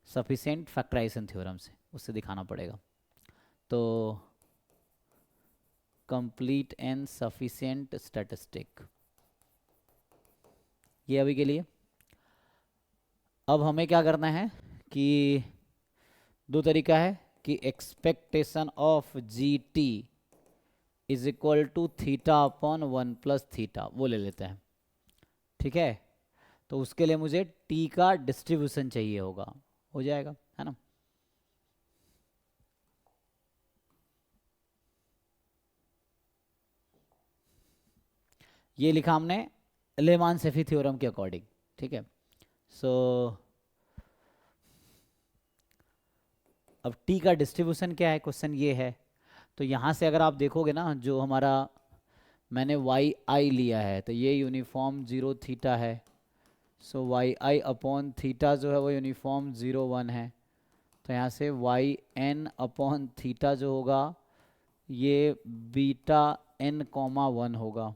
Speaker 1: सफिशिएंट फैक्टराइजेशन थ्योरम से, उससे दिखाना पड़ेगा। तो कंप्लीट एंड सफिशिएंट स्टैटिस्टिक, ये अभी के लिए। अब हमें क्या करना है कि दो तरीका है कि expectation of G T is equal to theta upon 1+थीटा, वो ले लेते हैं, ठीक है। तो उसके लिए मुझे टी का डिस्ट्रीब्यूशन चाहिए होगा, हो जाएगा, है ना। ये लिखा हमने लेमान सेफी थ्योरम के अकॉर्डिंग, ठीक है। सो अब टी का डिस्ट्रीब्यूशन क्या है, क्वेश्चन ये है। तो यहाँ से अगर आप देखोगे ना, जो हमारा मैंने वाई आई लिया है, तो ये यूनिफॉर्म 0 थीटा है। सो वाई आई अपॉन थीटा जो है वो यूनिफॉर्म 0 1 है। तो यहाँ से वाई एन अपॉन थीटा जो होगा, ये बीटा एन कॉमा 1 होगा,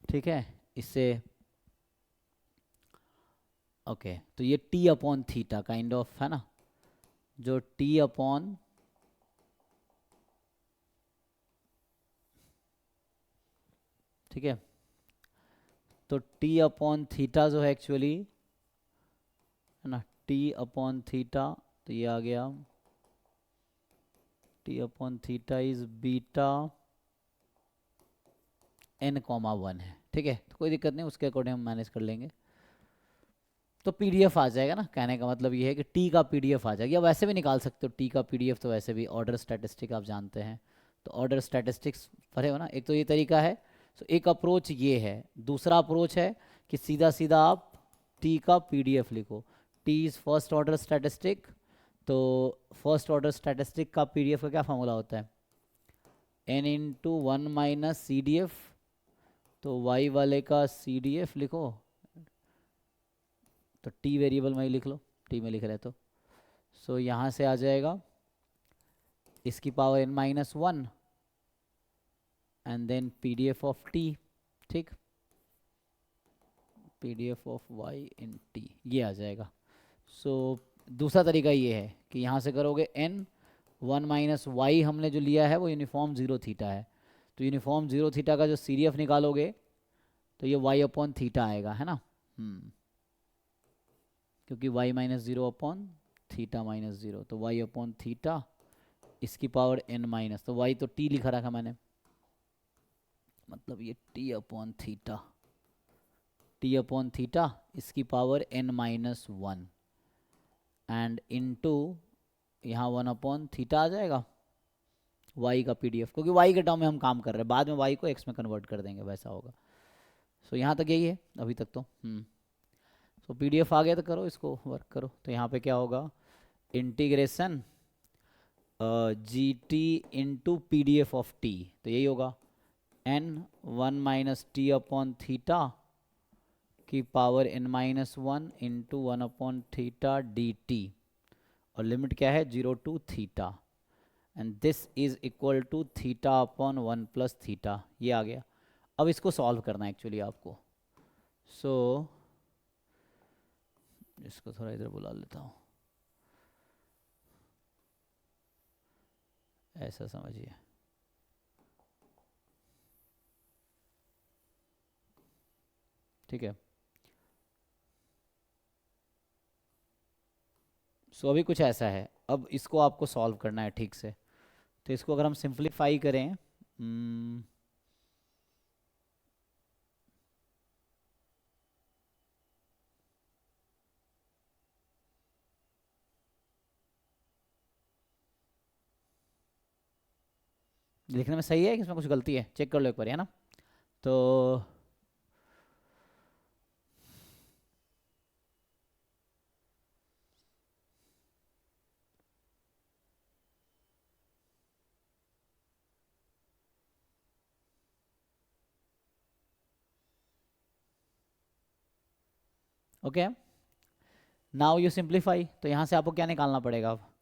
Speaker 1: ठीक है। इससे ओके, तो ये T upon theta kind of, है ना, जो टी अपॉन, ठीक है। तो टी अपॉन थीटा जो है एक्चुअली, है ना, टी अपॉन थीटा, तो ये आ गया T upon theta is beta N comma 1 है, ठीक है। तो कोई दिक्कत नहीं, उसके अकॉर्डिंग हम मैनेज कर लेंगे। तो पीडीएफ आ जाएगा ना, कहने का मतलब ये है कि टी का पीडीएफ आ जाएगा, या वैसे भी निकाल सकते हो टी का पीडीएफ, तो वैसे भी ऑर्डर स्टैटिस्टिक आप जानते हैं, तो ऑर्डर स्टैटिस्टिक्स पढ़े हो ना। एक तो ये तरीका है, तो एक अप्रोच ये है। दूसरा अप्रोच है कि सीधा सीधा आप टी का पीडीएफ लिखो, T is first order statistic. तो फर्स्ट ऑर्डर स्टैटिस्टिक का पीडीएफ का क्या फॉर्मूला होता है, एन इंटू 1 - CDF। तो वाई वाले का CDF लिखो, तो टी वेरिएबल में ही लिख लो, टी में लिख रहे तो। सो यहाँ से आ जाएगा इसकी power n-1 and then PDF of T, ठीक, PDF of Y n T, ये आ जाएगा। सो दूसरा तरीका ये है कि यहाँ से करोगे n 1 - y, हमने जो लिया है वो यूनिफॉर्म 0 थीटा है। तो यूनिफॉर्म 0 थीटा का जो CDF निकालोगे, तो ये y अपॉन थीटा आएगा, है ना। क्योंकि y-0/थीटा-0, तो y अपॉन थीटा, इसकी पावर n-, तो y तो t लिखा रखा मैंने, मतलब ये t अपॉन थीटा, इसकी पावर n-1 एंड इनटू यहाँ 1/थीटा आ जाएगा y का पीडीएफ, क्योंकि y के टर्म में हम काम कर रहे हैं, बाद में y को x में कन्वर्ट कर देंगे, वैसा होगा। सो यहाँ तक यही है अभी तक तो। तो पीडीएफ आ गया, तो करो इसको, वर्क करो। तो यहाँ पे क्या होगा, integration G T into P D F of T, तो यही होगा n one minus T upon theta की power n minus one into one upon theta D T, और लिमिट क्या है 0 to theta, and this is equal to theta upon one plus theta. ये आ गया। अब इसको सॉल्व करना है एक्चुअली आपको। सो इसको थोड़ा इधर बुला लेता हूँ, ऐसा समझिए। ठीक है, सो अभी कुछ ऐसा है। अब इसको आपको सॉल्व करना है ठीक से। तो इसको अगर हम सिंप्लीफाई करें, लिखने में सही है कि इसमें कुछ गलती है, चेक कर लो एक बार, है ना। तो ओके, नाउ यू सिंप्लीफाई। तो यहाँ से आपको क्या निकालना पड़ेगा अब?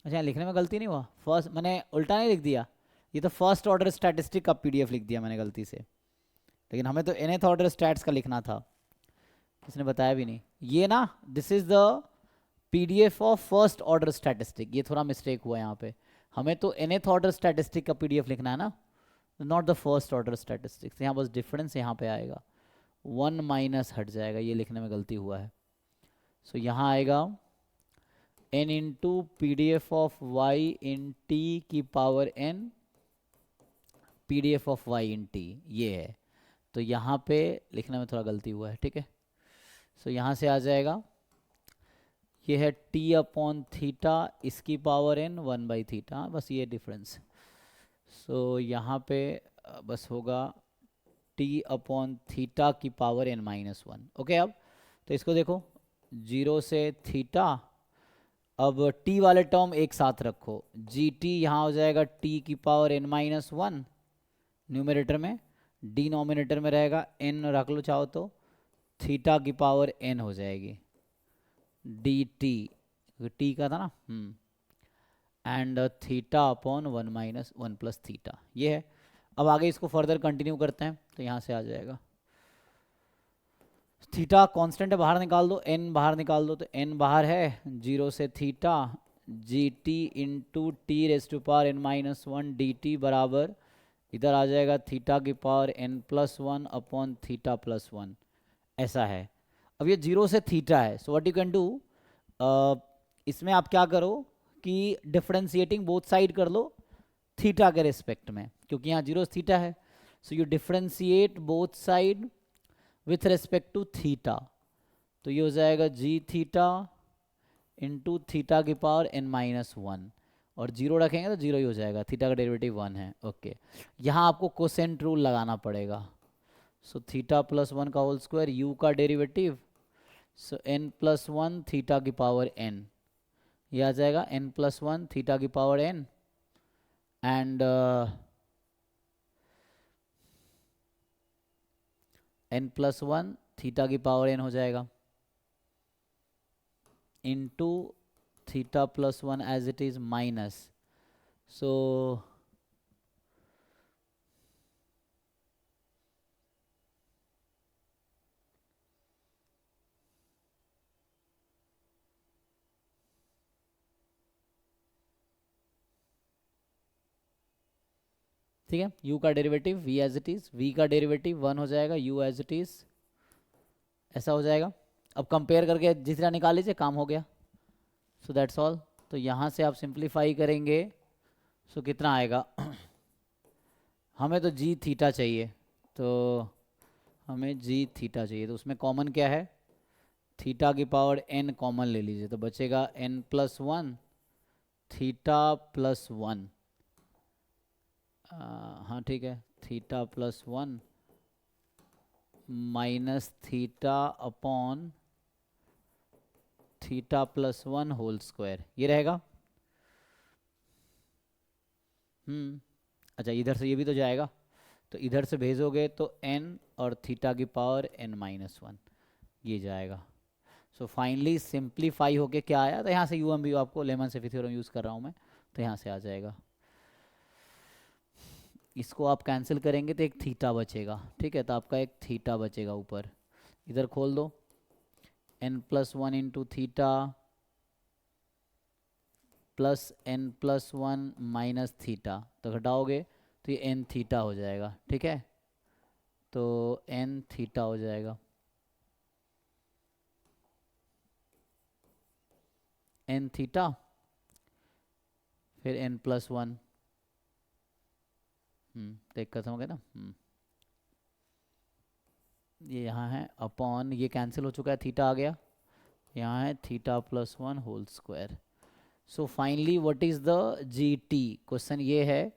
Speaker 1: अच्छा, लिखने में गलती नहीं हुआ? फर्स्ट मैंने उल्टा नहीं लिख दिया, ये तो फर्स्ट ऑर्डर स्टैटिस्टिक का पीडीएफ लिख दिया मैंने गलती से, लेकिन हमें तो nth ऑर्डर स्टैट्स का लिखना था, किसने बताया भी नहीं। ये ना, this is the PDF of first order statistic, ये थोड़ा मिस्टेक हुआ यहाँ पे। हमें तो nth ऑर्डर स्टैटिस्टिक का पीडीएफ लिखना है ना, not the first order statistics. यहाँ बस डिफरेंस यहाँ पे आएगा, वन माइनस हट जाएगा, ये लिखने में गलती हुआ है। सो यहाँ आएगा n into P D F of Y n T की power n P D F of Y n T, ये है। तो यहाँ पे लिखने में थोड़ा गलती हुआ है, ठीक है। सो यहाँ से आ जाएगा, ये है t अपॉन थीटा इसकी power n one by theta, बस ये डिफरेंस। सो यहाँ पे बस होगा t अपॉन थीटा की power n minus one. Okay, अब तो इसको देखो, 0 से थीटा, अब t वाले टर्म एक साथ रखो, जी टी यहाँ हो जाएगा t की power n minus one numerator में, डिनोमिनेटर में रहेगा n रख लो चाहो तो, थीटा की पावर n हो जाएगी डी टी का था ना, and theta upon one minus one plus theta, ये है। अब आगे इसको फर्दर कंटिन्यू करते हैं, तो यहाँ से आ जाएगा थीटा कांस्टेंट है, बाहर निकाल दो, n बाहर निकाल दो, तो n बाहर है, 0 से theta G T into T raise to power n minus one D T बराबर, इधर आ जाएगा थीटा की power n plus one upon theta plus one, ऐसा है। अब ये 0 से थीटा है, so what you can do, इसमें आप क्या करो कि डिफरेंशिएटिंग बोथ साइड कर लो थीटा के रिस्पेक्ट में, क्योंकि यहाँ 0 थीटा है। So you differentiate both side with respect to theta, तो ये हो जाएगा जी थीटा इंटू थीटा की पावर n माइनस वन, और जीरो रखेंगे तो जीरो ही हो जाएगा, थीटा का डेरिवेटिव वन है। ओके, यहाँ आपको कोसेंट रूल लगाना पड़ेगा। सो थीटा प्लस वन का होल स्क्वायर, यू का derivative, so n plus one theta की पावर n, ये आ जाएगा n प्लस वन थीटा की power n, and n plus one theta की पावर n हो जाएगा into theta plus one as it is minus, so ठीक है, u का derivative v as it is, v का डेरिवेटिव 1 हो जाएगा, u एज इट इज, ऐसा हो जाएगा। अब कंपेयर करके जितना निकाल लीजिए, काम हो गया। So that's all. तो यहाँ से आप सिंप्लीफाई करेंगे, सो कितना आएगा हमें तो जी थीटा चाहिए, तो हमें जी थीटा चाहिए, तो उसमें कॉमन क्या है, थीटा की पावर n कॉमन ले लीजिए, तो बचेगा n+1 थीटा प्लस वन। हाँ ठीक है, theta plus one minus theta upon theta plus one whole square, ये रहेगा। अच्छा, इधर से ये भी तो जाएगा, तो इधर से भेजोगे तो n और थीटा की पावर n-1 ये जाएगा। सो फाइनली सिंप्लीफाई होके क्या आया, तो यहाँ से यू एम भी आपको लेमन सेफी थ्योरम यूज़ कर रहा हूँ मैं, तो यहाँ से आ जाएगा। इसको आप कैंसिल करेंगे तो एक थीटा बचेगा, ठीक है, तो आपका एक थीटा बचेगा ऊपर, इधर खोल दो, n+1 into theta plus n+1 minus theta, तो घटाओगे तो ये n थीटा हो जाएगा, ठीक है, तो n थीटा हो जाएगा, n थीटा फिर n+1, तो एक खत्म हो गया ना। ये यहाँ है अपॉन, ये कैंसिल हो चुका है, थीटा आ गया, यहाँ है theta plus one whole square. So finally what is the G T, question ये है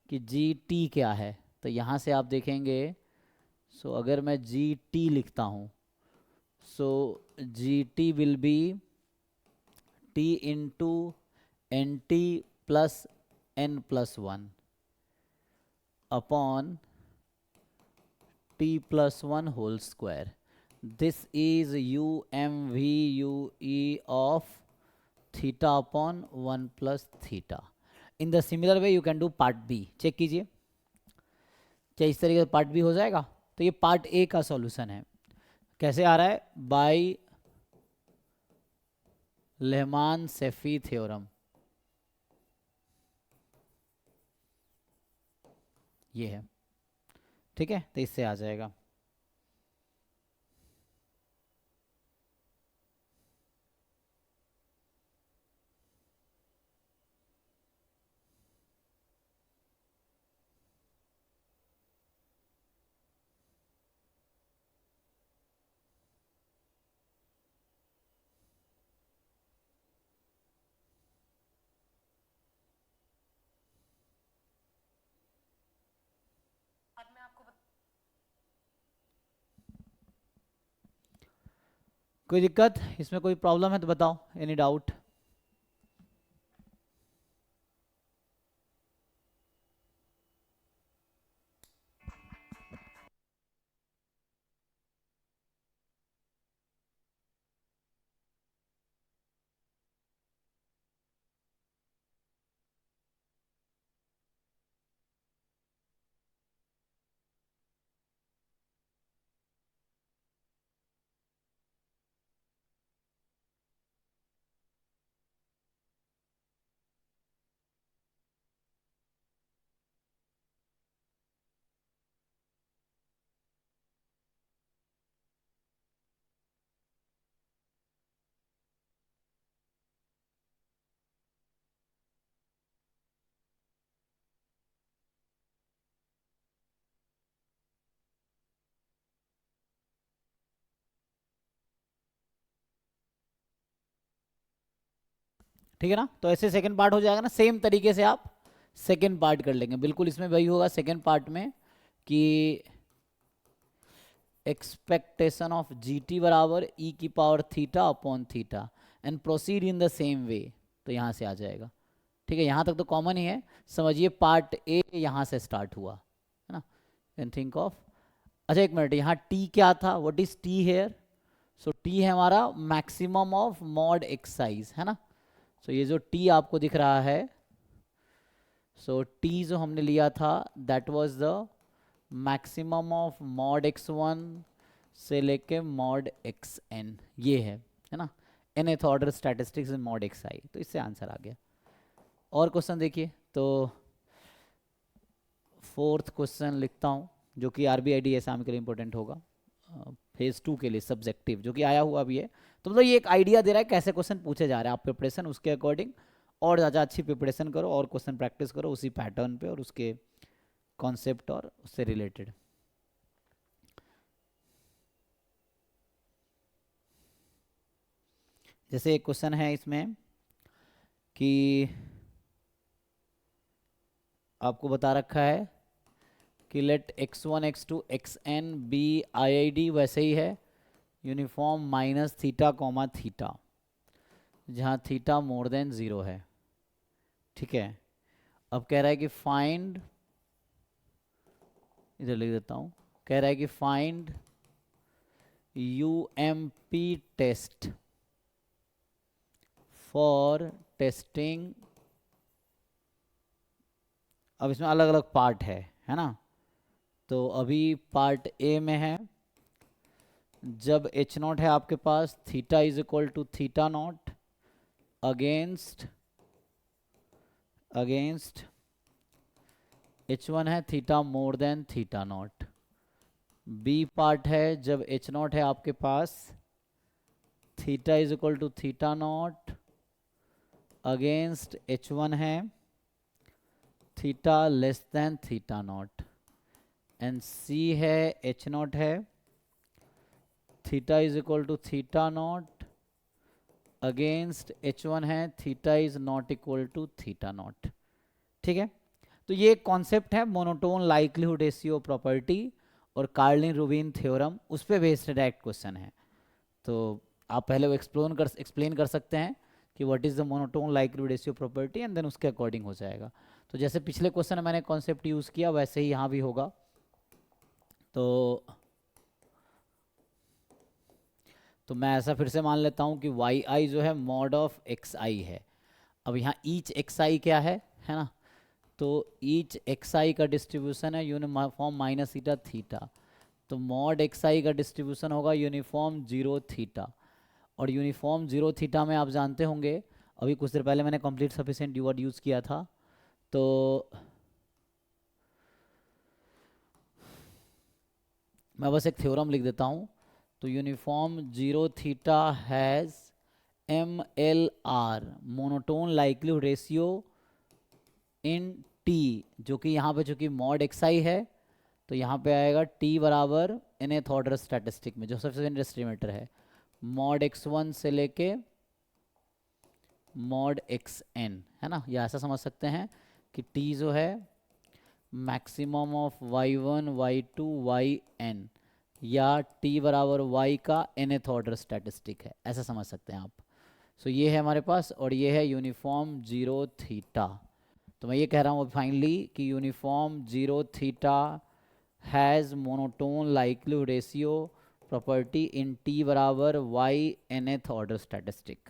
Speaker 1: कि जी टी क्या है, तो यहाँ से आप देखेंगे, सो अगर मैं जी टी लिखता हूँ, so G T will be T into N T plus n+1 upon t plus 1 whole square. This is u m v u e of theta upon 1 plus theta. In the similar way you can do part B. Check कीजिए क्या इस तरीके से पार्ट बी हो जाएगा। तो ये पार्ट ए का सॉल्यूशन है, कैसे आ रहा है, बाय लेहमान सेफी थ्योरम, ये है, ठीक है, तो इससे आ जाएगा। कोई दिक्कत इसमें, कोई प्रॉब्लम है तो बताओ, एनी डाउट। ठीक है ना, तो ऐसे सेकंड पार्ट हो जाएगा ना, सेम तरीके से आप सेकंड पार्ट कर लेंगे, बिल्कुल इसमें वही होगा सेकंड पार्ट में कि एक्सपेक्टेशन ऑफ जी टी बराबर ई की power theta upon theta and proceed in the same way, तो यहाँ से आ जाएगा, ठीक है, यहाँ तक तो कॉमन ही है, समझिए पार्ट ए यहाँ से स्टार्ट हुआ है ना, कैन थिंक ऑफ। अच्छा एक मिनट, यहाँ टी क्या था, what is T here, so T है हमारा मैक्सिमम ऑफ मॉड एक्साइज, है ना, सो ये जो टी आपको दिख रहा है, सो टी जो हमने लिया था that was the maximum of mod x1 से लेके मॉड xn, ये है ना, nth ऑर्डर स्टैटिस्टिक्स इन मॉड xi, तो इससे आंसर आ गया। और क्वेश्चन देखिए, तो फोर्थ क्वेश्चन लिखता हूँ जो कि आरबीआईडी एग्जाम के लिए इंपॉर्टेंट होगा, फेज 2 के लिए सब्जेक्टिव, जो कि आया हुआ भी है। तो मतलब ये एक आइडिया दे रहा है कैसे क्वेश्चन पूछे जा रहे हैं। आप प्रिपरेशन उसके अकॉर्डिंग और ज़्यादा अच्छी प्रिपरेशन करो और क्वेश्चन प्रैक्टिस करो उसी पैटर्न पे और उसके कॉन्सेप्ट और उससे रिलेटेड। जैसे एक क्वेश्चन है इसमें कि आपको बता रखा है कि let x1 x2 xn B IID, वैसे ही है uniform minus theta comma theta, जहाँ थीटा मोर देन 0 है। ठीक है, अब कह रहा है कि फाइंड, इधर लिख देता हूँ, कह रहा है कि find UMP test for testing. अब इसमें अलग अलग पार्ट है ना। तो अभी पार्ट ए में है, जब H0 है आपके पास, theta is equal to theta not against H1 है theta more than theta not. B part है, जब H0 है आपके पास, theta is equal to theta not against H1 है theta less than theta not. And C है, H0 है theta is equal to theta not against H1 है theta is not equal to theta not. ठीक है, तो ये एक कॉन्सेप्ट है मोनोटोन लाइक्लीहुड रेशियो प्रॉपर्टी और कार्लिन रूबिन थ्योरम, उस पर बेस्ड डायरेक्ट क्वेश्चन है। तो आप पहले वो एक्सप्लेन कर सकते हैं कि what is the monotone likelihood ratio property and then उसके अकॉर्डिंग हो जाएगा। तो जैसे पिछले क्वेश्चन में मैंने कॉन्सेप्ट यूज़ किया वैसे ही यहाँ भी होगा। तो मैं ऐसा फिर से मान लेता हूँ कि वाई आई जो है मॉड ऑफ एक्स आई है। अब यहाँ ईच एक्स आई क्या है ना, तो ईच एक्स आई का डिस्ट्रीब्यूशन है यूनिफॉर्म माइनस थीटा थीटा, तो मॉड एक्स आई का डिस्ट्रीब्यूशन होगा यूनिफॉर्म 0 थीटा। और यूनिफॉर्म 0 थीटा में आप जानते होंगे, अभी कुछ देर पहले मैंने कंप्लीट सफिशिएंट वर्ड यूज़ किया था। तो मैं बस एक थ्योरम लिख देता हूँ। तो uniform 0 theta has MLR monotone likelihood ratio in T, जो कि यहाँ पे चूंकि मॉड एक्स आई है तो यहाँ पे आएगा T बराबर nth ऑर्डर स्टैटिस्टिक में जो सफिशिएंट एस्टिमेटर है, मॉड x1 से लेके मॉड xn, है ना। या ऐसा समझ सकते हैं कि T जो है maximum of y1 y2 yn, या T बराबर y का nth ऑर्डर स्टैटिस्टिक है, ऐसा समझ सकते हैं आप। सो ये है हमारे पास, और ये है यूनिफॉर्म 0 थीटा। तो मैं ये कह रहा हूँ फाइनली कि uniform 0 theta has monotone likelihood ratio property in T बराबर y nth ऑर्डर स्टैटिस्टिक।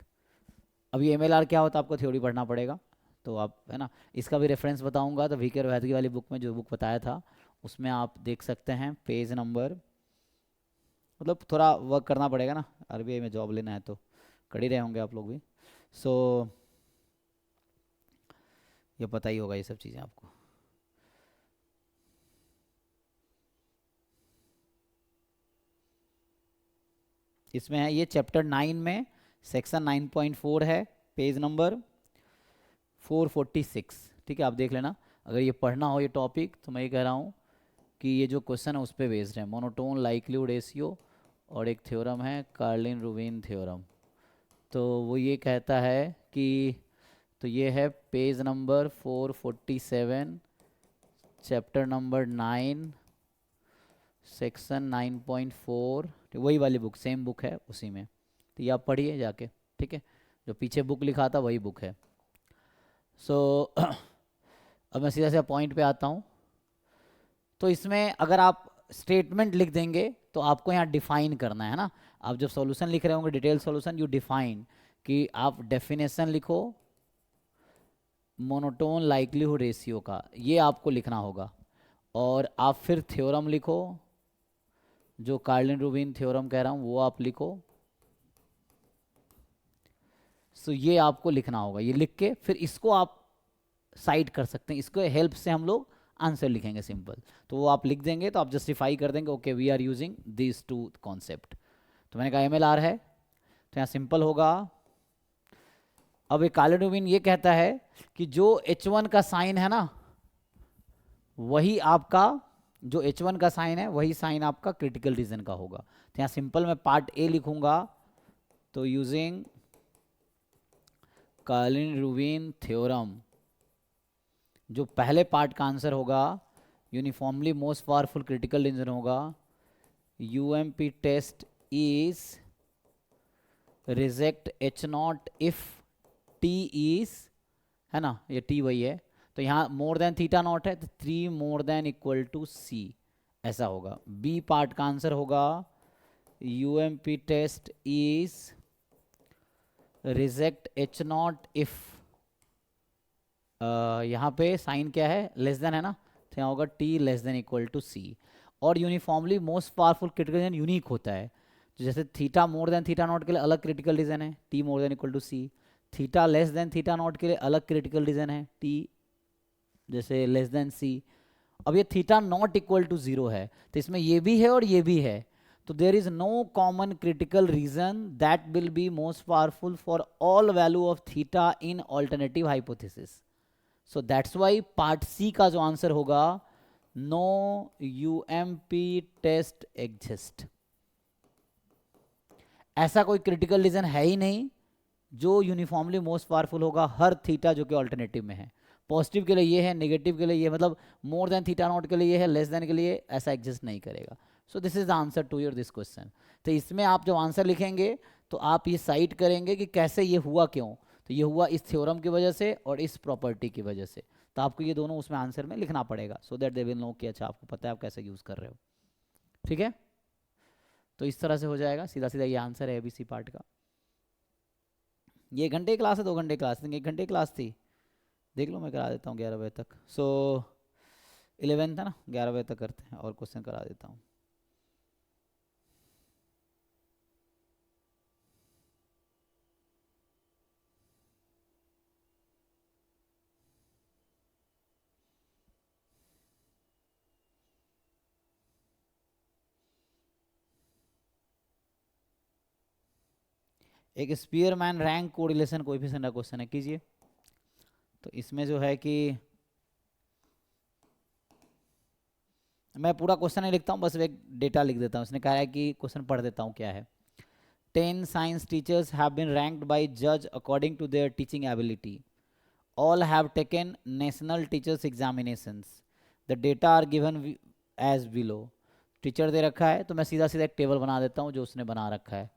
Speaker 1: अब ये MLR क्या होता है आपको थ्योरी पढ़ना पड़ेगा, तो आप, है ना, इसका भी रेफरेंस बताऊंगा। तो VK रोहतगी वाली बुक में जो बुक बताया था उसमें आप देख सकते हैं पेज नंबर, मतलब थोड़ा वर्क करना पड़ेगा ना, RBI में जॉब लेना है तो कर ही रहे होंगे आप लोग भी। सो ये पता ही होगा ये सब चीज़ें आपको। इसमें है ये चैप्टर 9 में सेक्शन 9.4 है, पेज नंबर 446। ठीक है, आप देख लेना अगर ये पढ़ना हो ये टॉपिक। तो मैं ये कह रहा हूँ कि ये जो क्वेश्चन है उस पर बेस्ड है, मोनोटोन लाइक्लीहुड रेशियो, और एक थ्योरम है कार्लिन रूबिन थ्योरम। तो वो ये कहता है कि, तो ये है page number 447 chapter number 9 section 9.4, वही वाली बुक, सेम बुक है उसी में। तो ये आप पढ़िए जाके, ठीक है, जो पीछे बुक लिखा था वही बुक है। सो अब मैं सीधा सीधा पॉइंट पे आता हूँ। तो इसमें अगर आप स्टेटमेंट लिख देंगे तो आपको यहाँ डिफाइन करना है ना। आप जब सॉल्यूशन लिख रहे होंगे डिटेल सॉल्यूशन, यू डिफाइन, कि आप डेफिनेशन लिखो मोनोटोन लाइक्लीहुड रेशियो का, ये आपको लिखना होगा। और आप फिर थ्योरम लिखो, जो कार्लिन रूबिन थ्योरम कह रहा हूँ वो आप लिखो। सो ये आपको लिखना होगा, ये लिख के फिर इसको आप साइड कर सकते हैं, इसको हेल्प से हम लोग आंसर लिखेंगे सिंपल। तो वो आप लिख देंगे तो आप जस्टिफाई कर देंगे okay we are using this to concept. तो मैंने कहा MLR है तो यहाँ सिंपल होगा। अब एक कालेडोमिन ये कहता है कि जो H1 का साइन है ना वही आपका, जो H1 का साइन है वही साइन आपका क्रिटिकल रीजन का होगा। तो यहाँ सिंपल मैं पार्ट ए लिखूंगा। तो यूजिंग कालिन-रूविन थ्योरम, जो पहले पार्ट का आंसर होगा uniformly most powerful critical region होगा। UMP test is reject H0 if T is, है ना, ये T वही है। तो यहाँ मोर देन थीटा नॉट है तो 3 more than equal to C, ऐसा होगा। बी पार्ट का आंसर होगा UMP test is reject H0 if, यहाँ पे साइन क्या है, लेस देन है ना, तो यहाँ होगा T less than equal to C। और uniformly most powerful critical region unique होता है, तो जैसे theta more than theta not के लिए अलग क्रिटिकल रीजन है T more than equal to C, theta less than theta not के लिए अलग क्रिटिकल रीजन है T जैसे लेस देन C। अब ये थीटा नॉट इक्वल टू 0 है तो इसमें ये भी है और ये भी है, तो there is no common critical region that will be most powerful for all value of theta in alternative hypothesis. So that's why part C का जो आंसर होगा नो UMP टेस्ट एग्जिस्ट। ऐसा कोई क्रिटिकल रीजन है ही नहीं जो यूनिफॉर्मली मोस्ट पावरफुल होगा हर थीटा जो कि ऑल्टरनेटिव में है। पॉजिटिव के लिए ये है, नेगेटिव के लिए ये, मतलब मोर देन थीटा नॉट के लिए ये है, लेस देन के लिए ऐसा एग्जिस्ट नहीं करेगा। So this is the answer to your this question. तो इसमें आप जो आंसर लिखेंगे तो आप ये साइट करेंगे कि कैसे ये हुआ, क्यों, तो ये हुआ इस थ्योरम की वजह से और इस प्रॉपर्टी की वजह से। तो आपको ये दोनों उसमें आंसर में लिखना पड़ेगा so that they will know कि अच्छा आपको पता है आप कैसे यूज़ कर रहे हो। ठीक है, तो इस तरह से हो जाएगा, सीधा सीधा ये आंसर है ABC पार्ट का। ये 1 घंटे क्लास है 2 घंटे क्लास थी? 1 घंटे क्लास थी, देख लो मैं करा देता हूँ 11 बजे तक। सो 11 था ना, 11 बजे तक करते हैं और क्वेश्चन करा देता हूँ। एक स्पीयरमैन रैंक कोरिलेशन कोएफिशिएंट का क्वेश्चन है, कीजिए। तो इसमें जो है कि मैं पूरा क्वेश्चन नहीं लिखता हूँ, बस एक डेटा लिख देता हूँ। इसने कहा है कि क्वेश्चन पढ़ देता हूँ क्या है। 10 science teachers have been ranked by judge according to their teaching ability. All have taken national teachers examinations. The data are given as below. Teacher दे रखा है तो मैं सीधा सीधा एक टेबल बना देता हूँ जो उसने बना रखा है।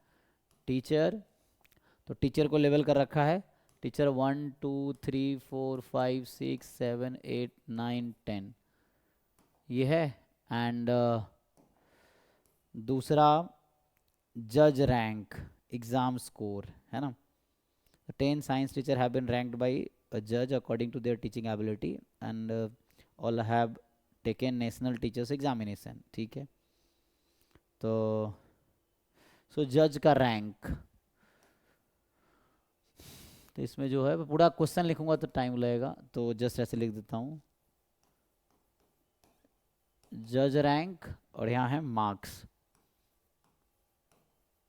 Speaker 1: टीचर, तो टीचर को लेवल कर रखा है, टीचर 1 2 3 4 5 6 7 8 9 10 ये है। एंड दूसरा जज रैंक एग्जाम स्कोर है ना। 10 science teacher have been ranked by a judge according to their teaching ability and all have taken national teachers examination। ठीक है, तो सो जज का रैंक, तो इसमें जो है पूरा क्वेश्चन लिखूंगा तो टाइम लगेगा, तो जस्ट ऐसे लिख देता हूँ जज रैंक और यहाँ है मार्क्स,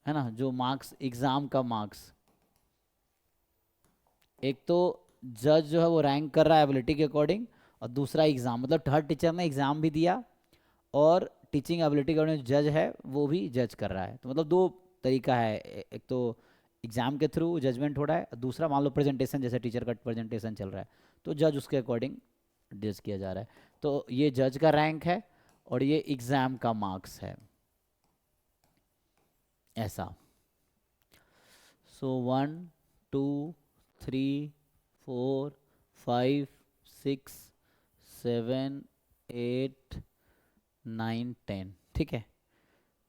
Speaker 1: है ना, जो मार्क्स एग्जाम का मार्क्स। एक तो जज जो है वो रैंक कर रहा है एबिलिटी के अकॉर्डिंग, और दूसरा एग्जाम, मतलब हर टीचर ने एग्जाम भी दिया और टीचिंग एबिलिटी के अकॉर्डिंग जज है वो भी जज कर रहा है। तो मतलब दो तरीका है, एक तो एग्जाम के थ्रू जजमेंट हो रहा है, दूसरा मान लो प्रेजेंटेशन, जैसे टीचर का प्रेजेंटेशन चल रहा है तो जज उसके अकॉर्डिंग जज किया जा रहा है। तो ये जज का रैंक है और ये एग्जाम का मार्क्स है, ऐसा। सो 1 2 3 4 5 6 7 8 9 10, ठीक है।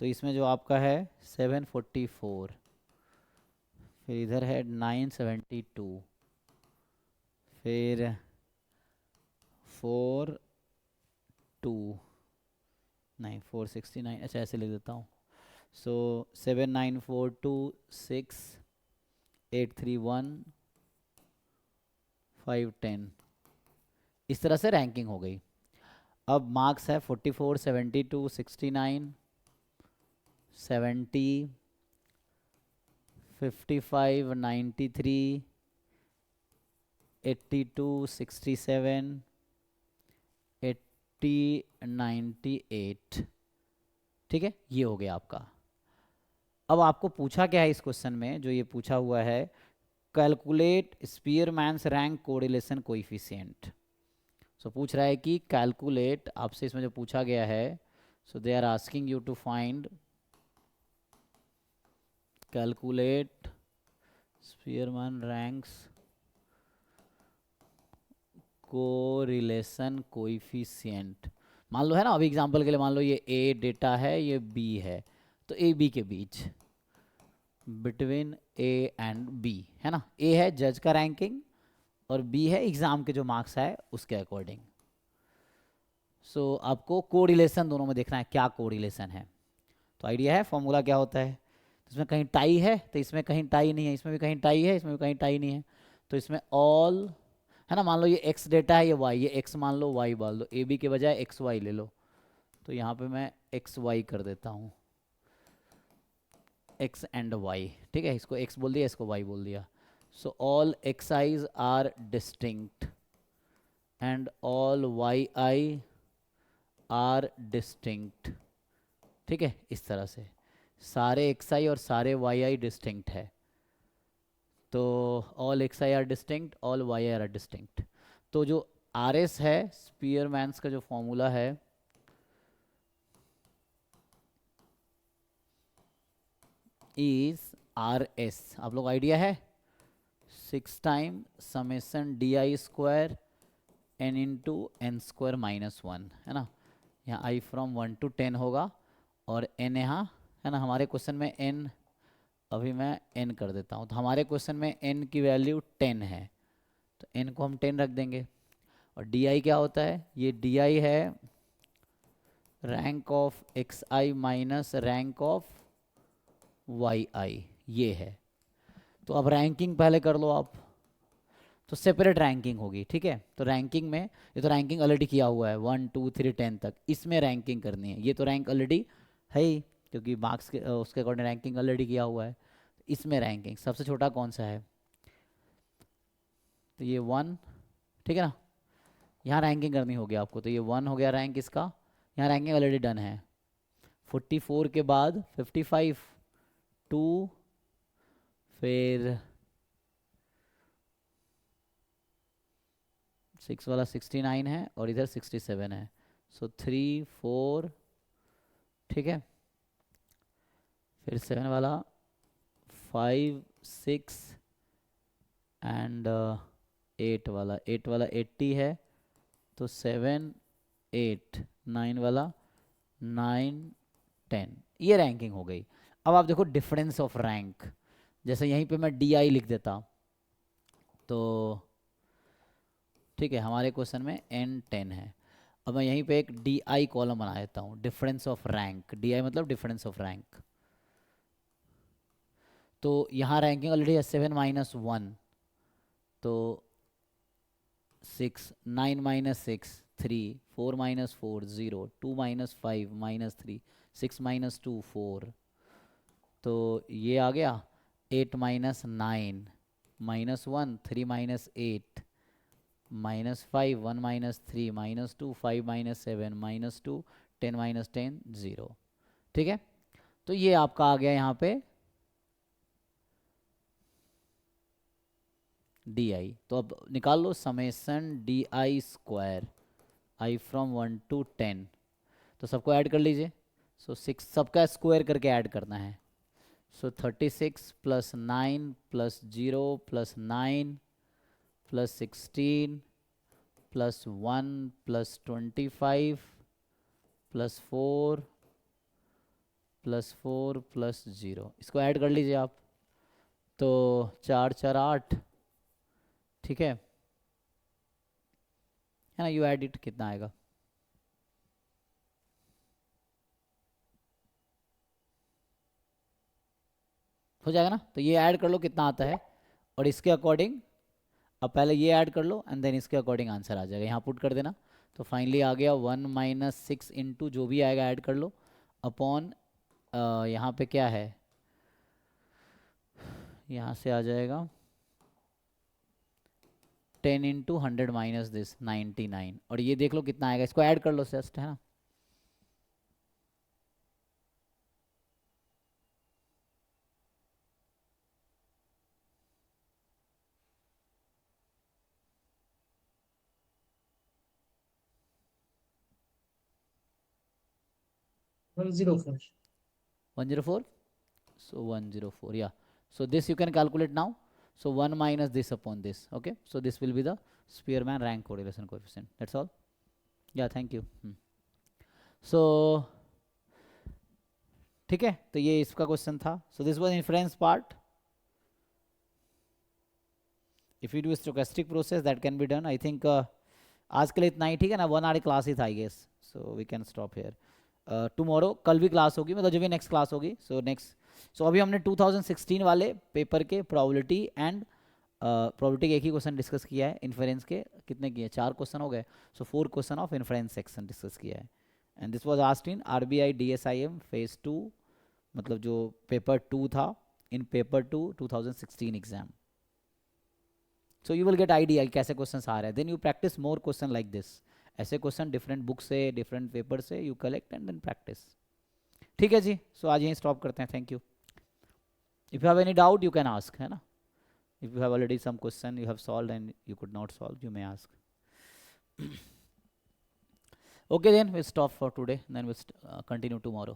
Speaker 1: तो इसमें जो आपका है 744, फिर इधर है 972, फिर 42 नहीं 469, अच्छा ऐसे लिख देता हूँ। सो 79426 831 510, इस तरह से रैंकिंग हो गई। अब मार्क्स है 44, 72, 69, 70, 55, 93, 82, 67, 80, 98। ठीक है, ये हो गया आपका। अब आपको पूछा क्या है इस क्वेश्चन में, जो ये पूछा हुआ है, calculate Spearman's rank correlation coefficient. सो पूछ रहा है कि कैलकुलेट, आपसे इसमें जो पूछा गया है, so they are asking you to find calculate Spearman ranks correlation coefficient. मान लो है ना, अभी एग्जांपल के लिए मान लो ये ए डेटा है, ये बी है, तो ए बी के बीच, बिटवीन ए एंड बी, है ना, ए है जज का रैंकिंग और बी है एग्जाम के जो मार्क्स है उसके अकॉर्डिंग। सो आपको कोरिलेशन दोनों में देखना है, क्या कोरिलेशन है। तो आइडिया है फॉर्मूला क्या होता है। तो इसमें कहीं टाई है तो इसमें कहीं टाई नहीं है, इसमें भी कहीं टाई है, इसमें भी कहीं टाई नहीं है, तो इसमें ऑल, है ना, मान लो ये एक्स डेटा है, ये वाई, ये एक्स मान लो, वाई मान लो, ए बी के बजाय एक्स वाई ले लो, तो यहाँ पे मैं एक्स वाई कर देता हूँ, एक्स एंड वाई। ठीक है, इसको एक्स बोल दिया, इसको वाई बोल दिया। So all X I's are distinct and all Y I are distinct. ठीक है, इस तरह से सारे एक्स आई और सारे वाई आई डिस्टिंक्ट है, तो all X I are distinct, all Y I are distinct. तो जो आर एस है, स्पीयरमैन्स का जो फॉर्मूला है, इज आर एस, आप लोग आइडिया है, 6 time summation D I square N into N square minus 1, है ना। यहाँ आई फ्रॉम 1 to 10 होगा और एन यहाँ, है ना, हमारे क्वेश्चन में एन, अभी मैं एन कर देता हूँ, तो हमारे क्वेश्चन में एन की वैल्यू 10 है, तो एन को हम 10 रख देंगे। और डी आई क्या होता है, ये डी आई है rank of X I minus rank of Y I, ये है। तो अब रैंकिंग पहले कर लो आप, तो सेपरेट रैंकिंग होगी। ठीक है, तो रैंकिंग में, ये तो रैंकिंग ऑलरेडी किया हुआ है 1 2 3 10 तक, इसमें रैंकिंग करनी है, ये तो रैंक ऑलरेडी है ही, क्योंकि मार्क्स के उसके अकॉर्डिंग रैंकिंग ऑलरेडी किया हुआ है। इसमें रैंकिंग सबसे छोटा कौन सा है, तो ये 1, ठीक है ना, यहाँ रैंकिंग करनी होगी आपको, तो ये 1 हो गया रैंक इसका, यहाँ रैंकिंग ऑलरेडी डन है। 44 के बाद 55, 2, फिर 6 वाला 69 है और इधर 67 है, सो 3 4, ठीक है, फिर 7 वाला 5 6 एंड 8 वाला 80 है, तो 7 8, 9 वाला 9 10, ये रैंकिंग हो गई। अब आप देखो डिफरेंस ऑफ रैंक, जैसे यहीं पे मैं डी आई लिख देता, तो ठीक है, हमारे क्वेश्चन में एन 10 है, अब मैं यहीं पे एक डी आई कॉलम बना देता हूँ, difference of rank, D I मतलब डिफरेंस ऑफ रैंक। तो यहाँ रैंकिंग ऑलरेडी है 7 माइनस 1, तो 6, 9 minus 6 3, 4 minus 4 0, 2 minus 5 minus 3, 6 minus 2 4, तो ये आ गया 8 minus 9 minus 1, 3 minus 8 minus 5, 1 minus 3 minus 2, 5 minus 7 minus 2, 10 minus 10 0। ठीक है, तो ये आपका आ गया यहाँ पे डी आई। तो अब निकाल लो summation D I square, I from 1 to 10, तो सबको ऐड कर लीजिए। सो 6 सबका स्क्वायर करके ऐड करना है, सो 36 plus 9 plus 0 plus 9 plus 16 plus 1 plus 25 plus 4 plus 4 plus 0, इसको ऐड कर लीजिए आप, तो 4 4 8, ठीक है ना, यू ऐड इट, कितना आएगा, हो जाएगा ना। तो ये ऐड कर लो कितना आता है, और इसके अकॉर्डिंग अब पहले ये ऐड कर लो एंड देन इसके अकॉर्डिंग आंसर आ जाएगा, यहाँ पुट कर देना। तो फाइनली आ गया 1 - 6 इंटू जो भी आएगा ऐड कर लो अपॉन यहाँ पे क्या है, यहाँ से आ जाएगा 10 × 100 माइनस दिस 99, और ये देख लो कितना आएगा, इसको ऐड कर लो जस्ट, है ना।
Speaker 2: One zero four
Speaker 1: 104, so 104, yeah. So this you can calculate now. So 1 minus this upon this, okay. So this will be the Spearman rank correlation coefficient, that's all. Yeah, thank you. So ठीक है, तो ये इसका क्वेश्चन था. So this was inference part. If you do a stochastic process that can be done. I think आज के लिए इतना ही, ठीक है ना. 1 आवर क्लास ही था I guess, so we can stop here. Tomorrow कल भी क्लास होगी, मतलब जब भी नेक्स्ट क्लास होगी. सो अभी हमने 2016 वाले पेपर के प्रोबेबिलिटी एंड प्रोबेबिलिटी के एक ही क्वेश्चन डिस्कस किया है. इन्फ्रेंस के कितने किए, 4 क्वेश्चन हो गए. So 4 question of inference section discuss किया है. And this was asked in RBI DSIM phase 2, मतलब जो पेपर 2 था in paper 2 2016 exam. So you will get idea कैसे क्वेश्चन आ रहे हैं. Then you practice more question like this. ऐसे क्वेश्चन डिफरेंट बुक से, डिफरेंट पेपर से you collect and then practice. ठीक है जी. सो आज यहीं स्टॉप करते हैं. Thank you. If you have any doubt you can ask, है ना. If you have already some question you have solved and you could not solve, you may ask. Okay, then we'll stop for today, then we'll continue tomorrow.